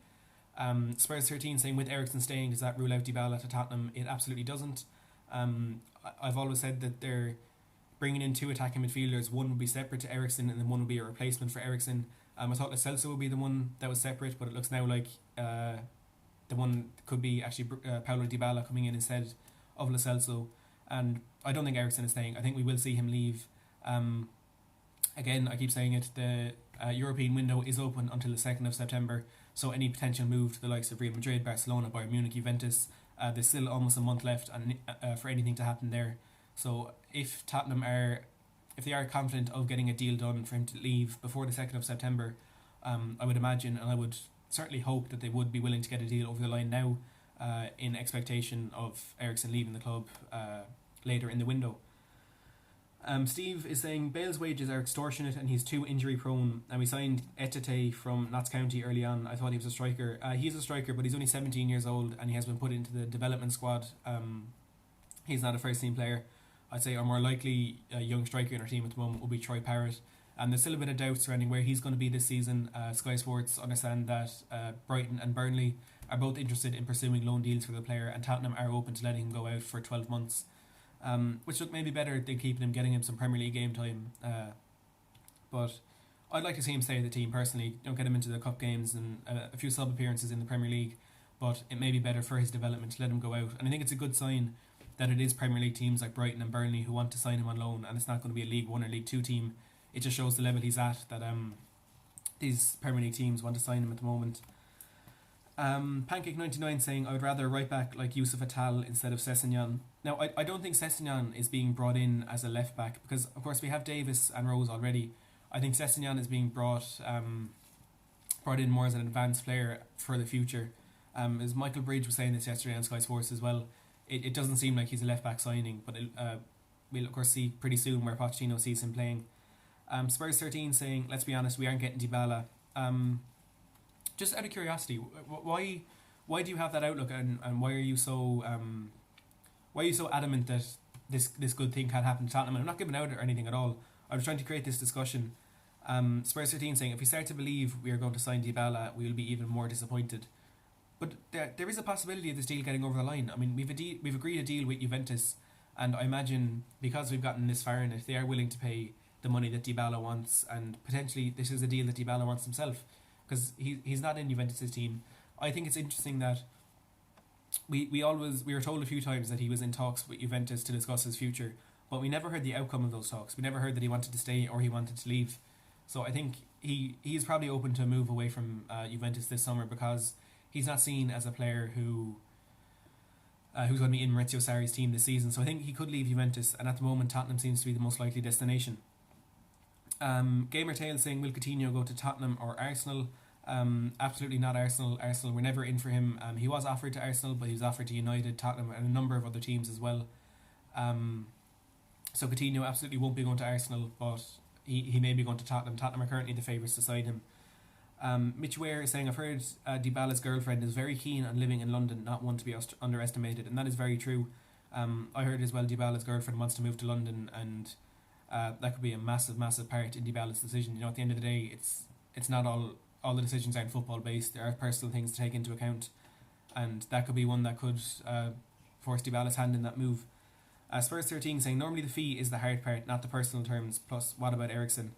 Spurs 13 saying with Eriksen staying, does that rule out Dybala to Tottenham? It absolutely doesn't. I've always said that bringing in two attacking midfielders. One would be separate to Eriksen, and then one would be a replacement for Eriksen. I thought Lo Celso would be the one that was separate, but it looks now like the one could be actually Paulo Dybala coming in instead of Lo Celso. And I don't think Eriksen is staying. I think we will see him leave. Again, I keep saying it, the European window is open until the 2nd of September, so any potential move to the likes of Real Madrid, Barcelona, Bayern Munich, Juventus, there's still almost a month left and for anything to happen there. So if Tottenham if they are confident of getting a deal done for him to leave before the 2nd of September, I would imagine, and I would certainly hope, that they would be willing to get a deal over the line now, in expectation of Eriksen leaving the club later in the window. Steve is saying Bale's wages are extortionate and he's too injury prone, and we signed Etete from Notts County early on. I thought he was a striker. He's a striker, but he's only 17 years old and he has been put into the development squad. He's not a first team player. I'd say our more likely young striker in our team at the moment will be Troy Parrott. There's still a bit of doubt surrounding where he's going to be this season. Sky Sports understand that Brighton and Burnley are both interested in pursuing loan deals for the player, and Tottenham are open to letting him go out for 12 months. Which look maybe better than keeping him, getting him some Premier League game time. But I'd like to see him stay with the team personally. Don't get him into the cup games and a few sub appearances in the Premier League. But it may be better for his development to let him go out. And I think it's a good sign that it is Premier League teams like Brighton and Burnley who want to sign him on loan, and it's not going to be a League 1 or League 2 team. It just shows the level he's at, that these Premier League teams want to sign him at the moment. Pancake99 saying, I would rather right back like Yusuf Atal instead of Sessegnon. Now, I don't think Sessegnon is being brought in as a left back because, of course, we have Davis and Rose already. I think Sessegnon is being brought in more as an advanced player for the future. As Michael Bridge was saying this yesterday on Sky Sports as well, it doesn't seem like he's a left back signing, but we'll of course see pretty soon where Pochettino sees him playing. Spurs 13 saying, let's be honest, we aren't getting Dybala. Just out of curiosity, why do you have that outlook, and why are you so adamant that this good thing can't happen to Tottenham? And I'm not giving out or anything at all. I was trying to create this discussion. Spurs 13 saying, if we start to believe we are going to sign Dybala, we will be even more disappointed. But there is a possibility of this deal getting over the line. I mean, we've agreed a deal with Juventus, and I imagine because we've gotten this far in it, they are willing to pay the money that Dybala wants, and potentially this is a deal that Dybala wants himself, because he's not in Juventus' team. I think it's interesting that we were told a few times that he was in talks with Juventus to discuss his future, but we never heard the outcome of those talks. We never heard that he wanted to stay or he wanted to leave. So I think he is probably open to a move away from Juventus this summer, because he's not seen as a player who's going to be in Maurizio Sarri's team this season. So I think he could leave Juventus, and at the moment Tottenham seems to be the most likely destination. Gamertail saying, will Coutinho go to Tottenham or Arsenal? Absolutely not Arsenal. Arsenal were never in for him. He was offered to Arsenal, but he was offered to United, Tottenham and a number of other teams as well. So Coutinho absolutely won't be going to Arsenal, but he may be going to Tottenham. Tottenham are currently the favourites to sign him. Mitch Ware is saying, I've heard Dybala's girlfriend is very keen on living in London, not one to be underestimated, and that is very true. I heard as well Dybala's girlfriend wants to move to London, and that could be a massive part in Dybala's decision. You know, at the end of the day, it's not all the decisions aren't football based. There are personal things to take into account, and that could be one that could force Dybala's hand in that move. Spurs 13 saying, normally the fee is the hard part, not the personal terms. Plus, what about Eriksen?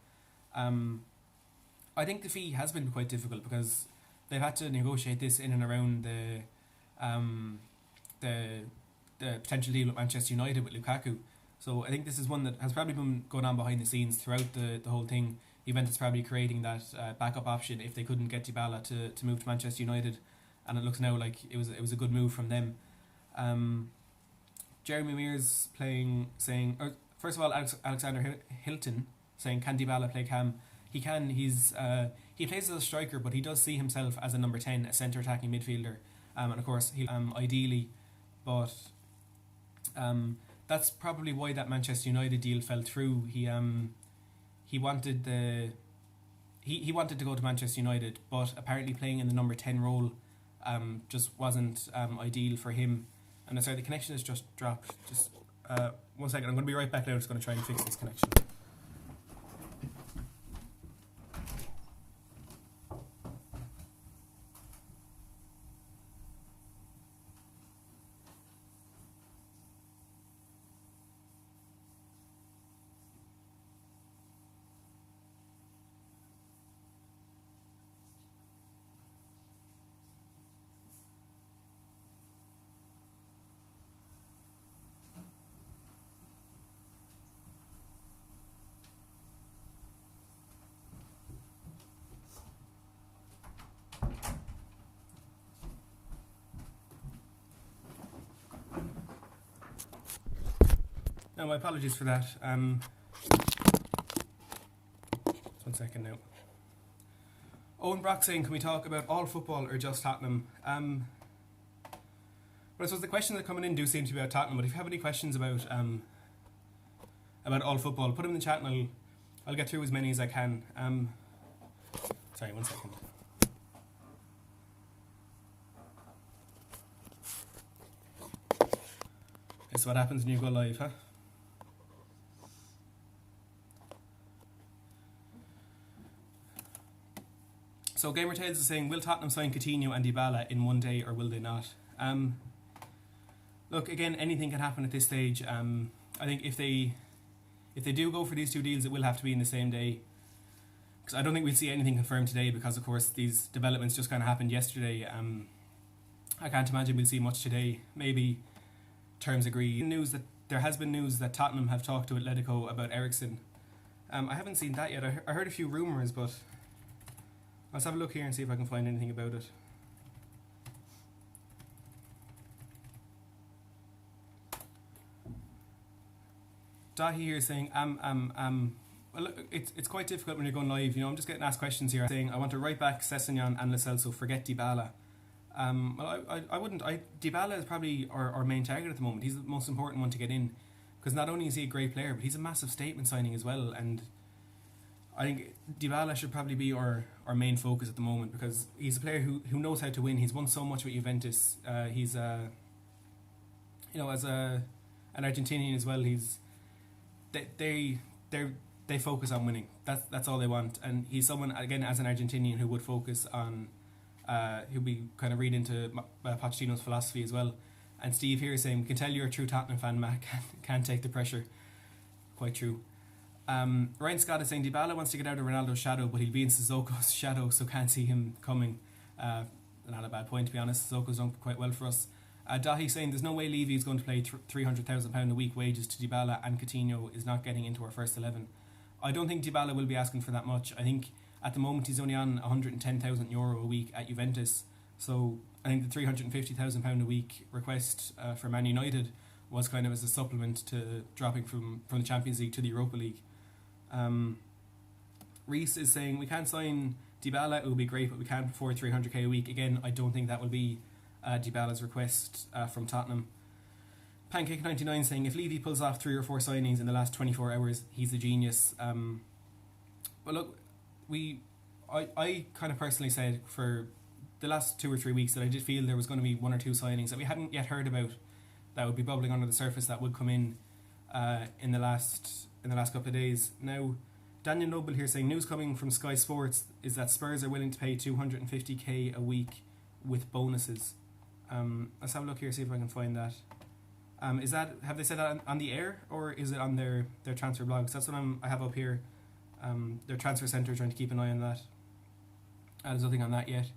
I think the fee has been quite difficult because they've had to negotiate this in and around the potential deal with Manchester United with Lukaku. So I think this is one that has probably been going on behind the scenes throughout the whole thing. Juventus probably creating that backup option if they couldn't get Dybala to move to Manchester United, and it looks now like it was a good move from them. Jeremy Mears saying, first of all, Alexander Hilton saying, can Dybala play cam? He can. He plays as a striker, but he does see himself as a number 10, a centre attacking midfielder, and of course he ideally, but that's probably why that Manchester United deal fell through. He wanted he wanted to go to Manchester United, but apparently playing in the number 10 role just wasn't ideal for him. And sorry, the connection has just dropped. Just 1 second. I'm going to be right back now. Just going to try and fix this connection. No, my apologies for that. Just 1 second now. Owen Brock saying, can we talk about all football or just Tottenham? But I suppose the questions that are coming in do seem to be about Tottenham. But if you have any questions about all football, put them in the chat and I'll get through as many as I can. Sorry, 1 second. This is what happens when you go live, huh? So Gamer Tales is saying, will Tottenham sign Coutinho and Dybala in one day, or will they not? Look, again, anything can happen at this stage. I think if they do go for these two deals, it will have to be in the same day. Because I don't think we'll see anything confirmed today, because of course these developments just kind of happened yesterday. I can't imagine we'll see much today. Maybe terms agreed. There has been news that Tottenham have talked to Atletico about Eriksen. I haven't seen that yet. I heard a few rumours, but let's have a look here and see if I can find anything about it. Dahi here saying, well, look, it's quite difficult when you're going live. I'm just getting asked questions here saying, I want to write back Sessegnon and Lo Celso, forget Dybala. Well, I wouldn't. Dybala is probably our main target at the moment. He's the most important one to get in, because not only is he a great player, but he's a massive statement signing as well. And I think Dybala should probably be our main focus at the moment, because he's a player who knows how to win. He's won so much with Juventus. He's as an Argentinian as well. They focus on winning. That's all they want. And he's someone, again, as an Argentinian, who would focus on who'll be kind of read into Pochettino's philosophy as well. And Steve here is saying, we can tell you're a true Tottenham fan, Matt. Can't take the pressure. Quite true. Ryan Scott is saying, Dybala wants to get out of Ronaldo's shadow, but he'll be in Sissoko's shadow, so can't see him coming. Not a bad point, to be honest. Sissoko's done quite well for us. Dahi saying, there's no way Levy is going to play £300,000 a week wages to Dybala, and Coutinho is not getting into our first 11. I don't think Dybala will be asking for that much. I think at the moment he's only on €110,000 a week at Juventus. So I think the £350,000 a week request for Man United was kind of as a supplement to dropping from the Champions League to the Europa League. Reese is saying, we can't sign Dybala, it would be great, but we can't afford £300k a week. Again, I don't think that will be Dybala's request from Tottenham. Pancake99 saying, if Levy pulls off 3 or 4 signings in the last 24 hours, he's a genius. But look, I kind of personally said for the last 2 or 3 weeks that I did feel there was going to be 1 or 2 signings that we hadn't yet heard about that would be bubbling under the surface, that would come in the last couple of days. Now, Daniel Noble here saying, news coming from Sky Sports is that Spurs are willing to pay $250k a week with bonuses. Let's have a look here, see if I can find that. Have they said that on the air, or is it on their transfer blogs? That's what I have up here. Their transfer centre, trying to keep an eye on that. There's nothing on that yet.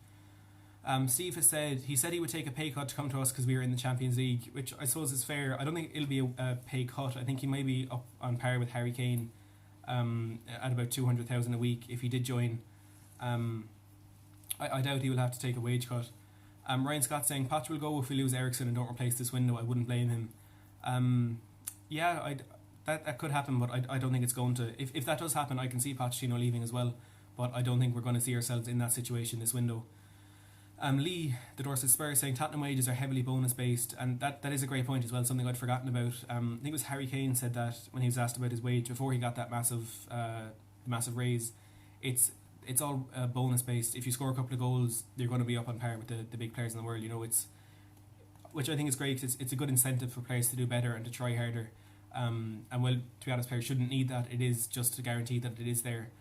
Steve has said he would take a pay cut to come to us because we were in the Champions League, which I suppose is fair. I don't think it'll be a pay cut. I think he may be up on par with Harry Kane at about 200,000 a week if he did join. I doubt he will have to take a wage cut. Ryan Scott saying, Poch will go if we lose Eriksen and don't replace this window. I wouldn't blame him. That could happen, but I don't think it's going to. If that does happen, I can see Pochettino leaving as well, but I don't think we're going to see ourselves in that situation this window. Lee, the Dorset Spurs, saying Tottenham wages are heavily bonus based, and that is a great point as well, something I'd forgotten about. I think it was Harry Kane said that when he was asked about his wage before he got that massive raise. It's all bonus based. If you score a couple of goals, you're going to be up on par with the big players in the world. Which I think is great. It's a good incentive for players to do better and to try harder. And well, to be honest, players shouldn't need that. It is just to guarantee that it is there.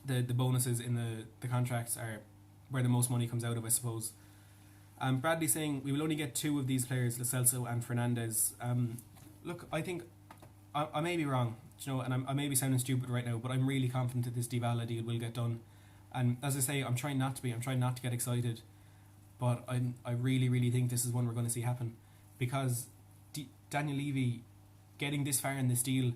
The bonuses in the contracts are where the most money comes out of, I suppose. Bradley saying, we will only get 2 of these players, Lo Celso and Fernandes. Look, I think I may be wrong, and I may be sounding stupid right now, but I'm really confident that this Dybala deal will get done. And as I say, I'm trying not to be. I'm trying not to get excited, but I really, really think this is one we're going to see happen, because Daniel Levy getting this far in this deal,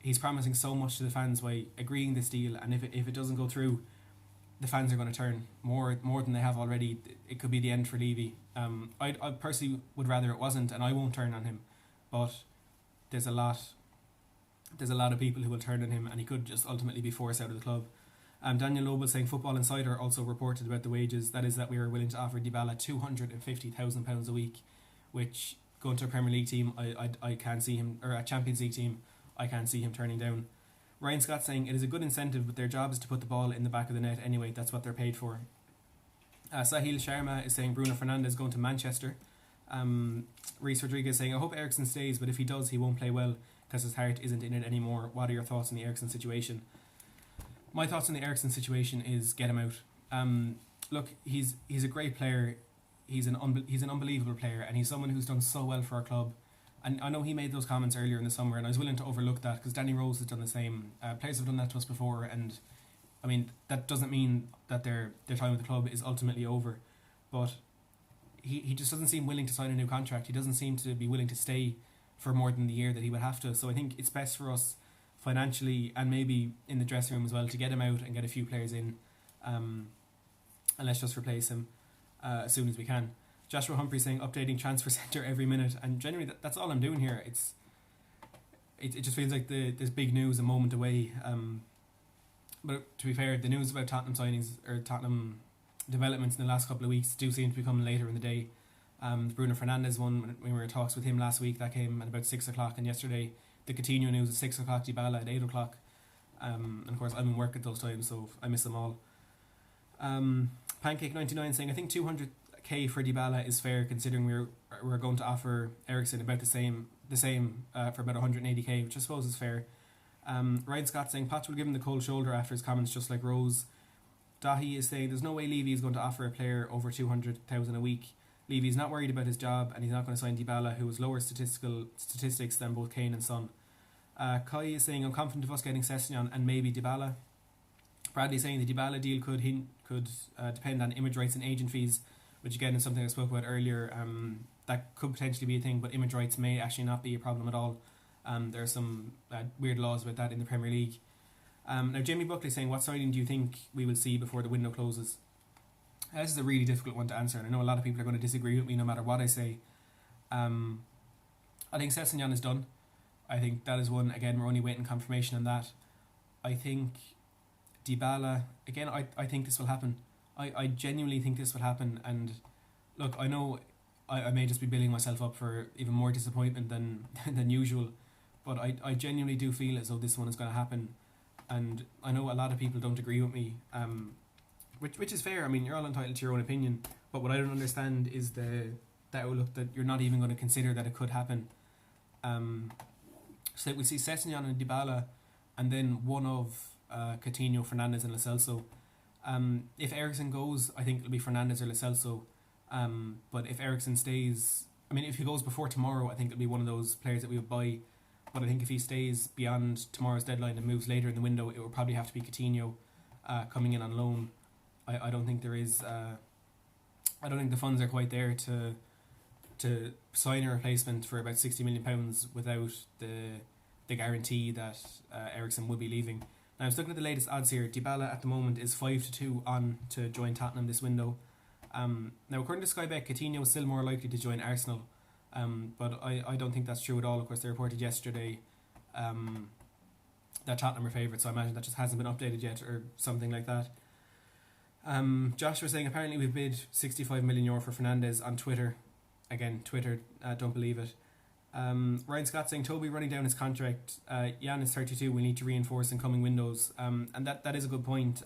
he's promising so much to the fans by agreeing this deal, and if it doesn't go through, the fans are going to turn more than they have already. It could be the end for Levy. I personally would rather it wasn't, and I won't turn on him, but there's a lot of people who will turn on him, and he could just ultimately be forced out of the club. Daniel Noble saying Football Insider also reported about the wages. That is that we are willing to offer Dybala £250,000 a week, which going to a Premier League team, I can't see him, or a Champions League team, I can't see him turning down. Ryan Scott saying it is a good incentive, but their job is to put the ball in the back of the net anyway. That's what they're paid for. Sahil Sharma is saying Bruno Fernandes going to Manchester. Reece Rodriguez saying I hope Eriksen stays, but if he does, he won't play well because his heart isn't in it anymore. What are your thoughts on the Eriksen situation? My thoughts on the Eriksen situation is get him out. Look, he's a great player. He's an unbelievable player, and he's someone who's done so well for our club. And I know he made those comments earlier in the summer, and I was willing to overlook that because Danny Rose has done the same. Players have done that to us before, and I mean that doesn't mean that their time with the club is ultimately over. But he just doesn't seem willing to sign a new contract. He doesn't seem to be willing to stay for more than the year that he would have to. So I think it's best for us financially and maybe in the dressing room as well to get him out and get a few players in, and let's just replace him as soon as we can. Joshua Humphrey saying updating transfer centre every minute, and generally that's all I'm doing here. It just feels like there's big news a moment away. But to be fair, the news about Tottenham signings or Tottenham developments in the last couple of weeks do seem to be coming later in the day. The Bruno Fernandes one, when we were in talks with him last week, that came at about 6 o'clock, and yesterday the Coutinho news at 6 o'clock, Dybala at 8 o'clock. And of course I'm in work at those times, so I miss them all. Pancake99 saying I think 200k for Dybala is fair considering we're going to offer Eriksen about the same for about 180k, which I suppose is fair. Ryan Scott saying Potts will give him the cold shoulder after his comments, just like Rose. Dahi is saying there's no way Levy is going to offer a player over 200,000 a week. Levy is not worried about his job, and he's not going to sign Dybala, who has lower statistics than both Kane and Son. Kai is saying I'm confident of us getting Sessegnon and maybe Dybala. Bradley saying the Dybala deal could depend on image rights and agent fees, which again is something I spoke about earlier. That could potentially be a thing, but image rights may actually not be a problem at all. There are some weird laws about that in the Premier League. Now Jamie Buckley saying what signing do you think we will see before the window closes? This is a really difficult one to answer, and I know a lot of people are going to disagree with me no matter what I say. I think Sessegnon is done. I think that is one. Again, we're only waiting confirmation on that. I think Dybala, again, I think this will happen. I genuinely think this will happen, and look, I know I may just be building myself up for even more disappointment than usual, but I genuinely do feel as though this one is going to happen, and I know a lot of people don't agree with me, which is fair. I mean, you're all entitled to your own opinion, but what I don't understand is the outlook that you're not even going to consider that it could happen. So we'll see Sessegnon and Dybala, and then one of Coutinho, Fernandes and Lo Celso. If Eriksen goes, I think it'll be Fernandes or Lo Celso. But if Eriksen stays, I mean, if he goes before tomorrow, I think it'll be one of those players that we would buy. But I think if he stays beyond tomorrow's deadline and moves later in the window, it will probably have to be Coutinho coming in on loan. I don't think there is. I don't think the funds are quite there to sign a replacement for about £60 million without the guarantee that Eriksen will be leaving. Now I was looking at the latest odds here. Dybala at the moment is 5-2 on to join Tottenham this window. Now according to Sky Bet, Coutinho is still more likely to join Arsenal, but I don't think that's true at all. Of course, they reported yesterday that Tottenham are favourites, so I imagine that just hasn't been updated yet or something like that. Joshua saying apparently we've bid €65 million for Fernandes on Twitter. Again, Twitter, don't believe it. Ryan Scott saying Toby running down his contract. Jan is 32. We need to reinforce in coming windows, and that is a good point.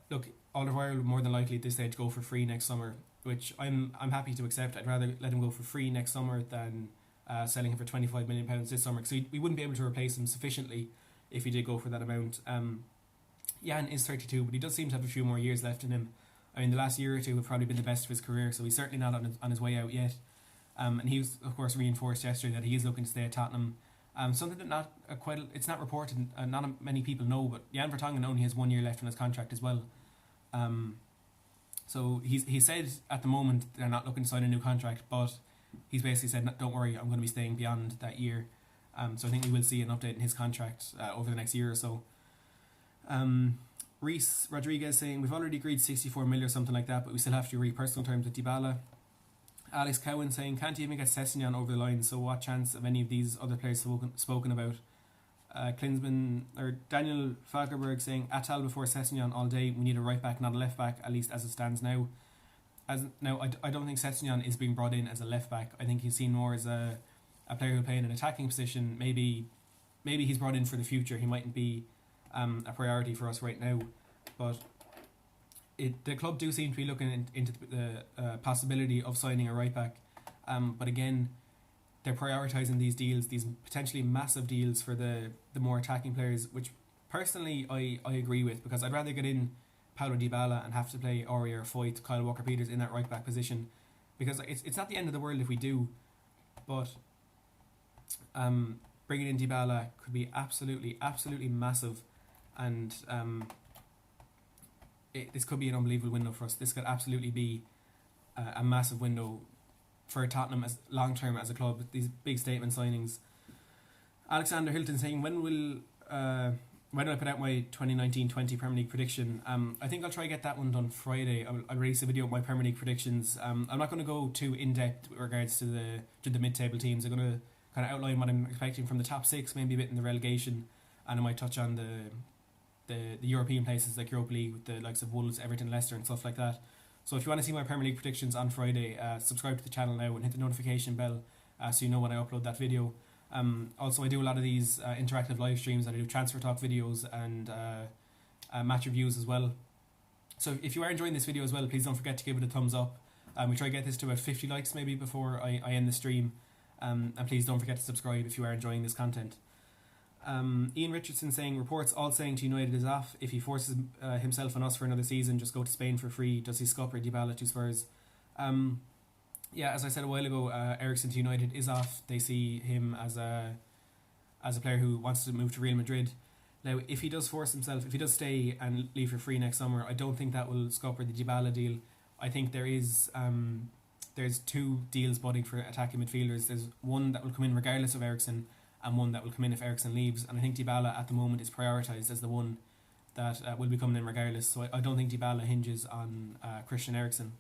Look, Alderweireld will more than likely at this stage go for free next summer, which I'm happy to accept. I'd rather let him go for free next summer than selling him for £25 million this summer, because we wouldn't be able to replace him sufficiently if he did go for that amount. Jan is 32, but he does seem to have a few more years left in him. I mean, the last year or two have probably been the best of his career, so he's certainly not on his way out yet. And he was, of course, reinforced yesterday that he is looking to stay at Tottenham. Something that it's not reported, not many people know, but Jan Vertonghen only has 1 year left on his contract as well. So he said at the moment they're not looking to sign a new contract, but he's basically said, don't worry, I'm going to be staying beyond that year. So I think we will see an update in his contract over the next year or so. Reece Rodriguez saying we've already agreed 64 million or something like that, but we still have to agree personal terms with Dybala. Alex Cowan saying, can't even get Sessegnon over the line, so what chance of any of these other players spoken about? Klinsman or Daniel Falkerberg saying, Atal before Sessegnon all day. We need a right back, not a left back, at least as it stands now. I don't think Sessegnon is being brought in as a left back. I think he's seen more as a player who'll play in an attacking position. Maybe he's brought in for the future. He mightn't be a priority for us right now, but the club do seem to be looking into the possibility of signing a right back. But again, they're prioritising these deals, these potentially massive deals for the more attacking players, which personally I agree with, because I'd rather get in Paulo Dybala and have to play Aurier, Foyt, Kyle Walker-Peters in that right back position, because it's not the end of the world if we do, but bringing in Dybala could be absolutely massive, and this could be an unbelievable window for us. This could absolutely be a massive window for Tottenham as long term as a club. These big statement signings. Alexander Hilton saying, when will I put out my 2019-20 Premier League prediction? I think I'll try to get that one done Friday. I'll release a video of my Premier League predictions. I'm not going to go too in depth with regards to the mid-table teams. I'm going to kind of outline what I'm expecting from the top six, maybe a bit in the relegation, and I might touch on the European places like Europa League with the likes of Wolves, Everton, Leicester and stuff like that. So if you want to see my Premier League predictions on Friday, subscribe to the channel now and hit the notification bell so you know when I upload that video. Also, I do a lot of these interactive live streams, and I do transfer talk videos and match reviews as well. So if you are enjoying this video as well, please don't forget to give it a thumbs up. We try to get this to about 50 likes maybe before I end the stream. And please don't forget to subscribe if you are enjoying this content. Ian Richardson saying, reports all saying to United is off. If he forces himself on us for another season, just go to Spain for free. Does he scupper Dybala to Spurs? Yeah, as I said a while ago, Eriksen to United is off. They see him as a player who wants to move to Real Madrid. Now, if he does force himself, if he does stay and leave for free next summer, I don't think that will scupper the Dybala deal. I think there's two deals budding for attacking midfielders. There's one that will come in regardless of Eriksen, and one that will come in if Eriksen leaves. And I think Dybala at the moment is prioritised as the one that will be coming in regardless. So I don't think Dybala hinges on Christian Eriksen.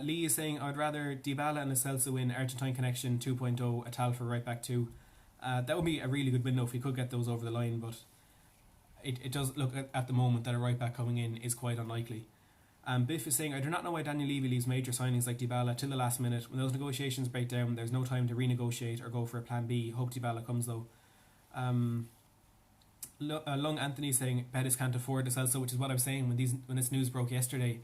Lee is saying, I'd rather Dybala and Lo Celso win Argentine Connection 2.0, Atal for right back 2. That would be a really good window if we could get those over the line, but it does look at the moment that a right back coming in is quite unlikely. Biff is saying, I do not know why Daniel Levy leaves major signings like Dybala till the last minute. When those negotiations break down, there's no time to renegotiate or go for a plan B. Hope Dybala comes though. Lung Anthony is saying Betis can't afford Lo Celso, which is what I was saying when this news broke yesterday.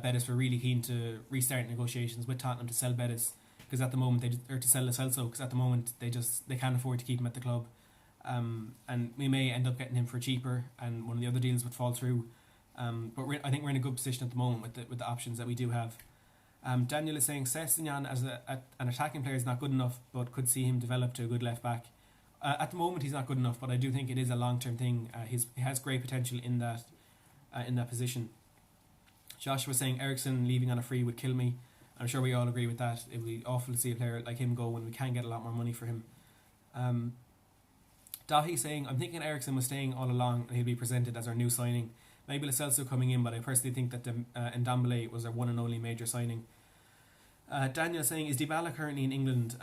Betis were really keen to restart negotiations with Tottenham to sell Betis, because at the moment to sell Lo Celso, because at the moment they can't afford to keep him at the club. And we may end up getting him for cheaper, and one of the other deals would fall through. But I think we're in a good position at the moment with the options that we do have. Daniel is saying Sessegnon as an attacking player is not good enough, but could see him develop to a good left back. At the moment he's not good enough, but I do think it is a long term thing. He has great potential in that position. Josh was saying Eriksen leaving on a free would kill me. I'm sure we all agree with that. It would be awful to see a player like him go when we can get a lot more money for him. Dahi saying, I'm thinking Eriksen was staying all along and he'll be presented as our new signing. Maybe Lo Celso coming in, but I personally think that Ndombele was our one and only major signing. Daniel saying, is Dybala currently in England?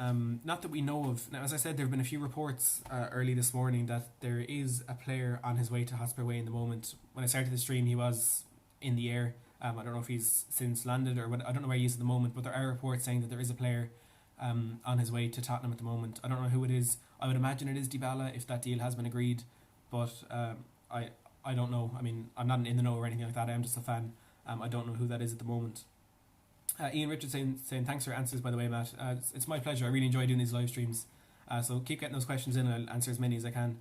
Not that we know of. Now, as I said, there have been a few reports early this morning that there is a player on his way to Hotspur Way in the moment. When I started the stream, he was in the air. I don't know if he's since landed or what. I don't know where he is at the moment, but there are reports saying that there is a player on his way to Tottenham at the moment. I don't know who it is. I would imagine it is Dybala if that deal has been agreed, but I don't know. I mean, I'm not in the know or anything like that. I am just a fan. I don't know who that is at the moment. Ian Richards saying thanks for your answers, by the way, Matt. It's my pleasure. I really enjoy doing these live streams. So keep getting those questions in and I'll answer as many as I can.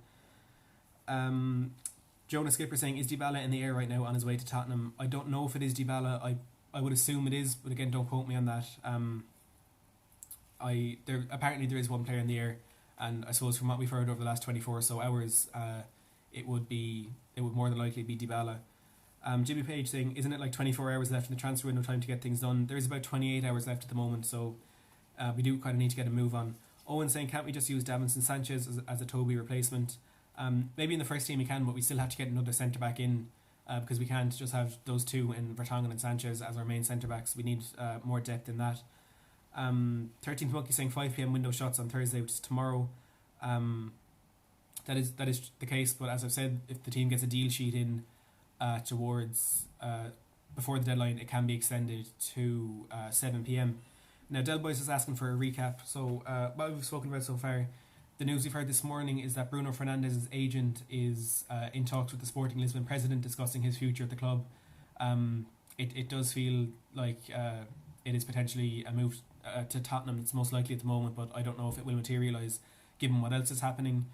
Jonah Skipper saying, is Dybala in the air right now on his way to Tottenham? I don't know if it is Dybala. I would assume it is, but again, don't quote me on that. Apparently there is one player in the air, and I suppose from what we've heard over the last 24 or so hours, it would more than likely be Dybala. Jimmy Page saying, isn't it like 24 hours left in the transfer window, time to get things done? There is about 28 hours left at the moment, so we do kind of need to get a move on. Owen saying, can't we just use Davinson Sanchez as a Toby replacement? Maybe in the first team we can, but we still have to get another centre back in because we can't just have those two in Vertonghen and Sanchez as our main centre backs. We need more depth in that. 13th Monkey saying 5 p.m. window shots on Thursday, which is tomorrow. That is the case, but as I've said, if the team gets a deal sheet in towards before the deadline, it can be extended to 7 p.m. Now, Del Boys is asking for a recap. So, what we've spoken about so far, the news we've heard this morning is that Bruno Fernandes' agent is in talks with the Sporting Lisbon president discussing his future at the club. It does feel like it is potentially a move to Tottenham. It's most likely at the moment, but I don't know if it will materialise given what else is happening.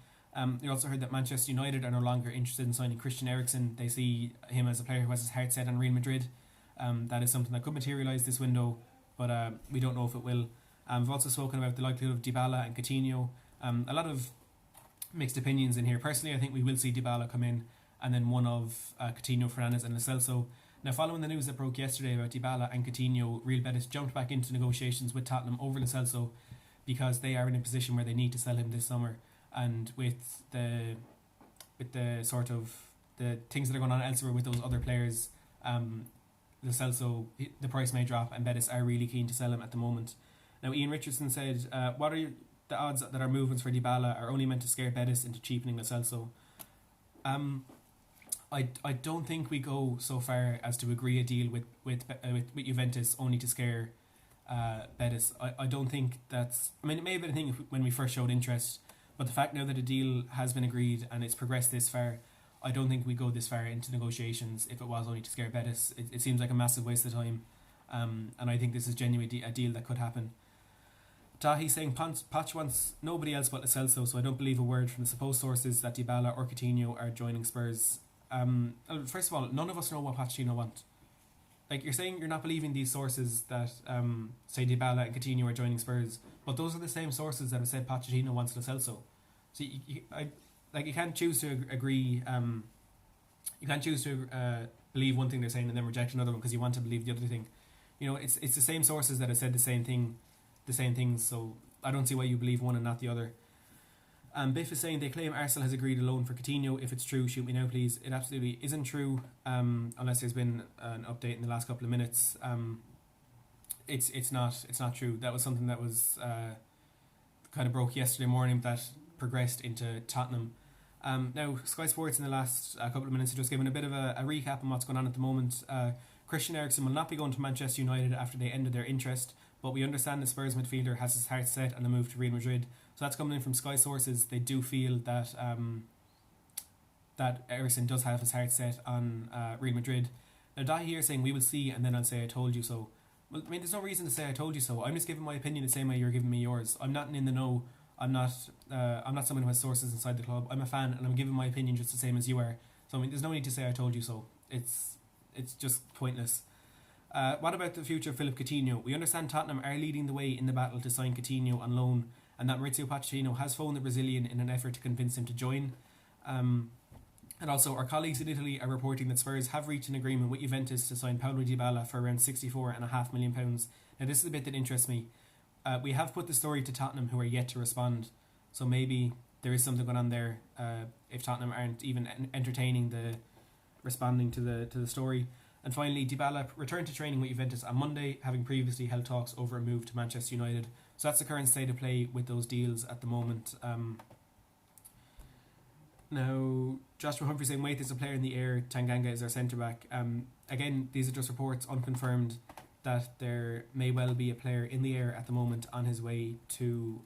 We also heard that Manchester United are no longer interested in signing Christian Eriksen. They see him as a player who has his heart set on Real Madrid. That is something that could materialise this window, but we don't know if it will. We've also spoken about the likelihood of Dybala and Coutinho. A lot of mixed opinions in here. Personally, I think we will see Dybala come in, and then one of Coutinho, Fernandes and Lo Celso. Now, following the news that broke yesterday about Dybala and Coutinho, Real Betis jumped back into negotiations with Tottenham over Lo Celso because they are in a position where they need to sell him this summer. And with the sort of the things that are going on elsewhere with those other players, Lo Celso, the price may drop, and Betis are really keen to sell him at the moment. Now, Ian Richardson said, what are the odds that our movements for Dybala are only meant to scare Betis into cheapening Lo Celso? I don't think we go so far as to agree a deal with Juventus only to scare Betis. I don't think that's... I mean, it may have been a thing when we first showed interest, but the fact now that a deal has been agreed and it's progressed this far, I don't think we go this far into negotiations if it was only to scare Betis. It seems like a massive waste of time, and I think this is genuinely a deal that could happen. Dahi saying Poch wants nobody else but Lo Celso, so I don't believe a word from the supposed sources that Dybala or Coutinho are joining Spurs. First of all, none of us know what Pochettino want. Like, you're saying you're not believing these sources that say Dybala and Coutinho are joining Spurs, but those are the same sources that have said Pochettino wants Lo Celso. So you can't choose to agree. You can't choose to believe one thing they're saying and then reject another one because you want to believe the other thing. You know, it's the same sources that have said the same things. So I don't see why you believe one and not the other. Biff is saying they claim Arsenal has agreed a loan for Coutinho. If it's true, shoot me now, please. It absolutely isn't true, unless there's been an update in the last couple of minutes. It's not true. That was something that was kind of broke yesterday morning that progressed into Tottenham. Now, Sky Sports in the last couple of minutes have just given a bit of a recap on what's going on at the moment. Christian Eriksen will not be going to Manchester United after they ended their interest, but we understand the Spurs midfielder has his heart set on a move to Real Madrid. So that's coming in from Sky sources. They do feel that that Eriksen does have his heart set on Real Madrid. Now, Dahi here saying we will see, and then I'll say I told you so. Well, I mean, there's no reason to say I told you so. I'm just giving my opinion the same way you're giving me yours. I'm not in the know. I'm not someone who has sources inside the club. I'm a fan, and I'm giving my opinion just the same as you are. So I mean, there's no need to say I told you so. It's just pointless. What about the future of Philippe Coutinho? We understand Tottenham are leading the way in the battle to sign Coutinho on loan, and that Maurizio Pochettino has phoned the Brazilian in an effort to convince him to join. And also, our colleagues in Italy are reporting that Spurs have reached an agreement with Juventus to sign Paulo Dybala for around £64.5 million. Now, this is the bit that interests me. We have put the story to Tottenham, who are yet to respond. So maybe there is something going on there. If Tottenham aren't even entertaining the responding to the story. And finally, Dybala returned to training with Juventus on Monday, having previously held talks over a move to Manchester United. So that's the current state of play with those deals at the moment. Now, Joshua Humphrey saying Waith is a player in the air, Tanganga is our centre-back. Again, these are just reports, unconfirmed, that there may well be a player in the air at the moment on his way to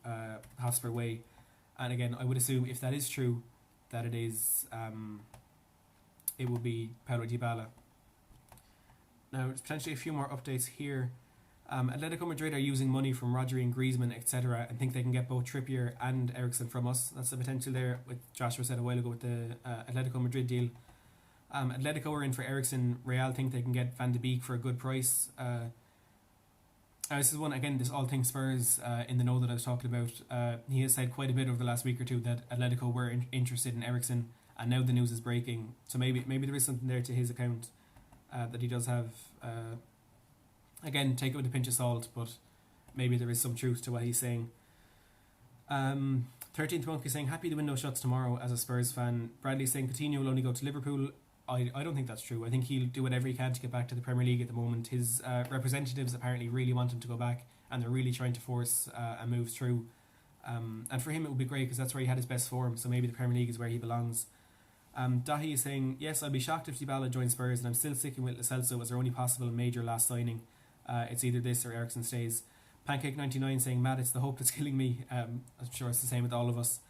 Hotspur Way. And again, I would assume if that is true, that it is it will be Paulo Dybala. Now, there's potentially a few more updates here. Atletico Madrid are using money from Rodri and Griezmann, etc., and think they can get both Trippier and Eriksen from us. That's the potential there, what Joshua said a while ago with the Atletico Madrid deal. Atletico are in for Eriksen. Real think they can get Van de Beek for a good price. This is one, again, this all things Spurs in the know that I was talking about. He has said quite a bit over the last week or two that Atletico were interested in Eriksen, and now the news is breaking. So maybe there is something there to his account that he does have. Again, take it with a pinch of salt, but maybe there is some truth to what he's saying. 13th Monkey saying, happy the window shuts tomorrow as a Spurs fan. Bradley saying Coutinho will only go to Liverpool. I don't think that's true. I think he'll do whatever he can to get back to the Premier League at the moment. His representatives apparently really want him to go back, and they're really trying to force a move through. And for him, it would be great because that's where he had his best form. So maybe the Premier League is where he belongs. Dahi is saying, yes, I'd be shocked if Dybala joins Spurs, and I'm still sticking with Lo Celso as our only possible major last signing. It's either this or Eriksen stays. Pancake99 saying, Matt, it's the hope that's killing me. I'm sure it's the same with all of us.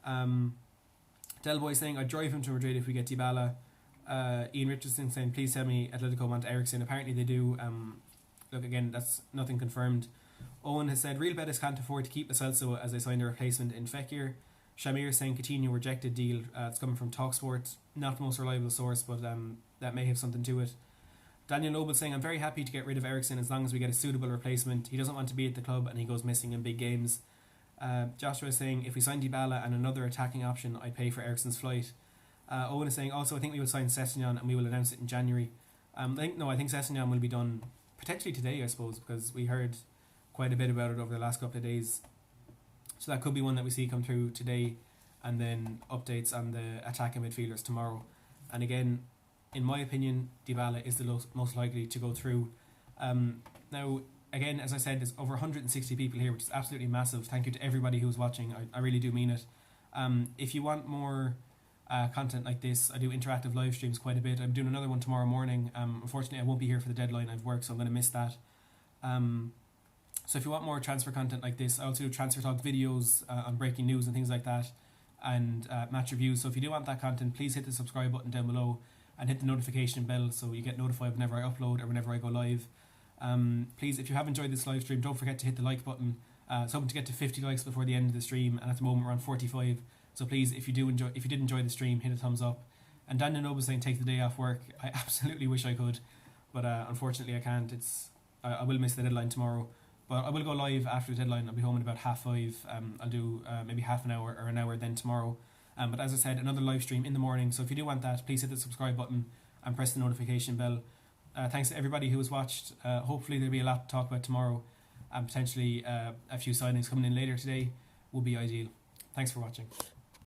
Delboy saying, I'd drive him to Madrid if we get Dybala. Ian Richardson saying, please tell me Atletico want Eriksen. Apparently they do. Look, again, that's nothing confirmed. Owen has said, Real Betis can't afford to keep Lo Celso as they signed a replacement in Fekir. Shamir saying, Coutinho rejected deal. It's coming from TalkSport. Not the most reliable source, but that may have something to it. Daniel Noble saying, I'm very happy to get rid of Eriksen as long as we get a suitable replacement. He doesn't want to be at the club and he goes missing in big games. Joshua is saying, if we sign Dybala and another attacking option, I'd pay for Eriksen's flight. Owen is saying, also, I think we will sign Sessegnon and we will announce it in January. I think Sessegnon will be done potentially today, I suppose, because we heard quite a bit about it over the last couple of days. So that could be one that we see come through today, and then updates on the attacking midfielders tomorrow. And again, in my opinion, Dybala is the most likely to go through. Now, again, as I said, there's over 160 people here, which is absolutely massive. Thank you to everybody who's watching. I really do mean it. If you want more content like this, I do interactive live streams quite a bit. I'm doing another one tomorrow morning. Unfortunately, I won't be here for the deadline. I've work, so I'm going to miss that. So if you want more transfer content like this, I also do transfer talk videos on breaking news and things like that, and match reviews. So if you do want that content, please hit the subscribe button down below and hit the notification bell so you get notified whenever I upload or whenever I go live. Please, if you have enjoyed this live stream, don't forget to hit the like button. It's hoping to get to 50 likes before the end of the stream, and at the moment we're on 45. So please, if you did enjoy the stream, hit a thumbs up. And Daniel Noble saying, take the day off work. I absolutely wish I could, but unfortunately I can't. I will miss the deadline tomorrow. But I will go live after the deadline. I'll be home at about 5:30. I'll do maybe half an hour or an hour then tomorrow. But as I said, another live stream in the morning. So if you do want that, please hit the subscribe button and press the notification bell. Thanks to everybody who has watched. Hopefully there'll be a lot to talk about tomorrow. And potentially a few signings coming in later today will be ideal. Thanks for watching.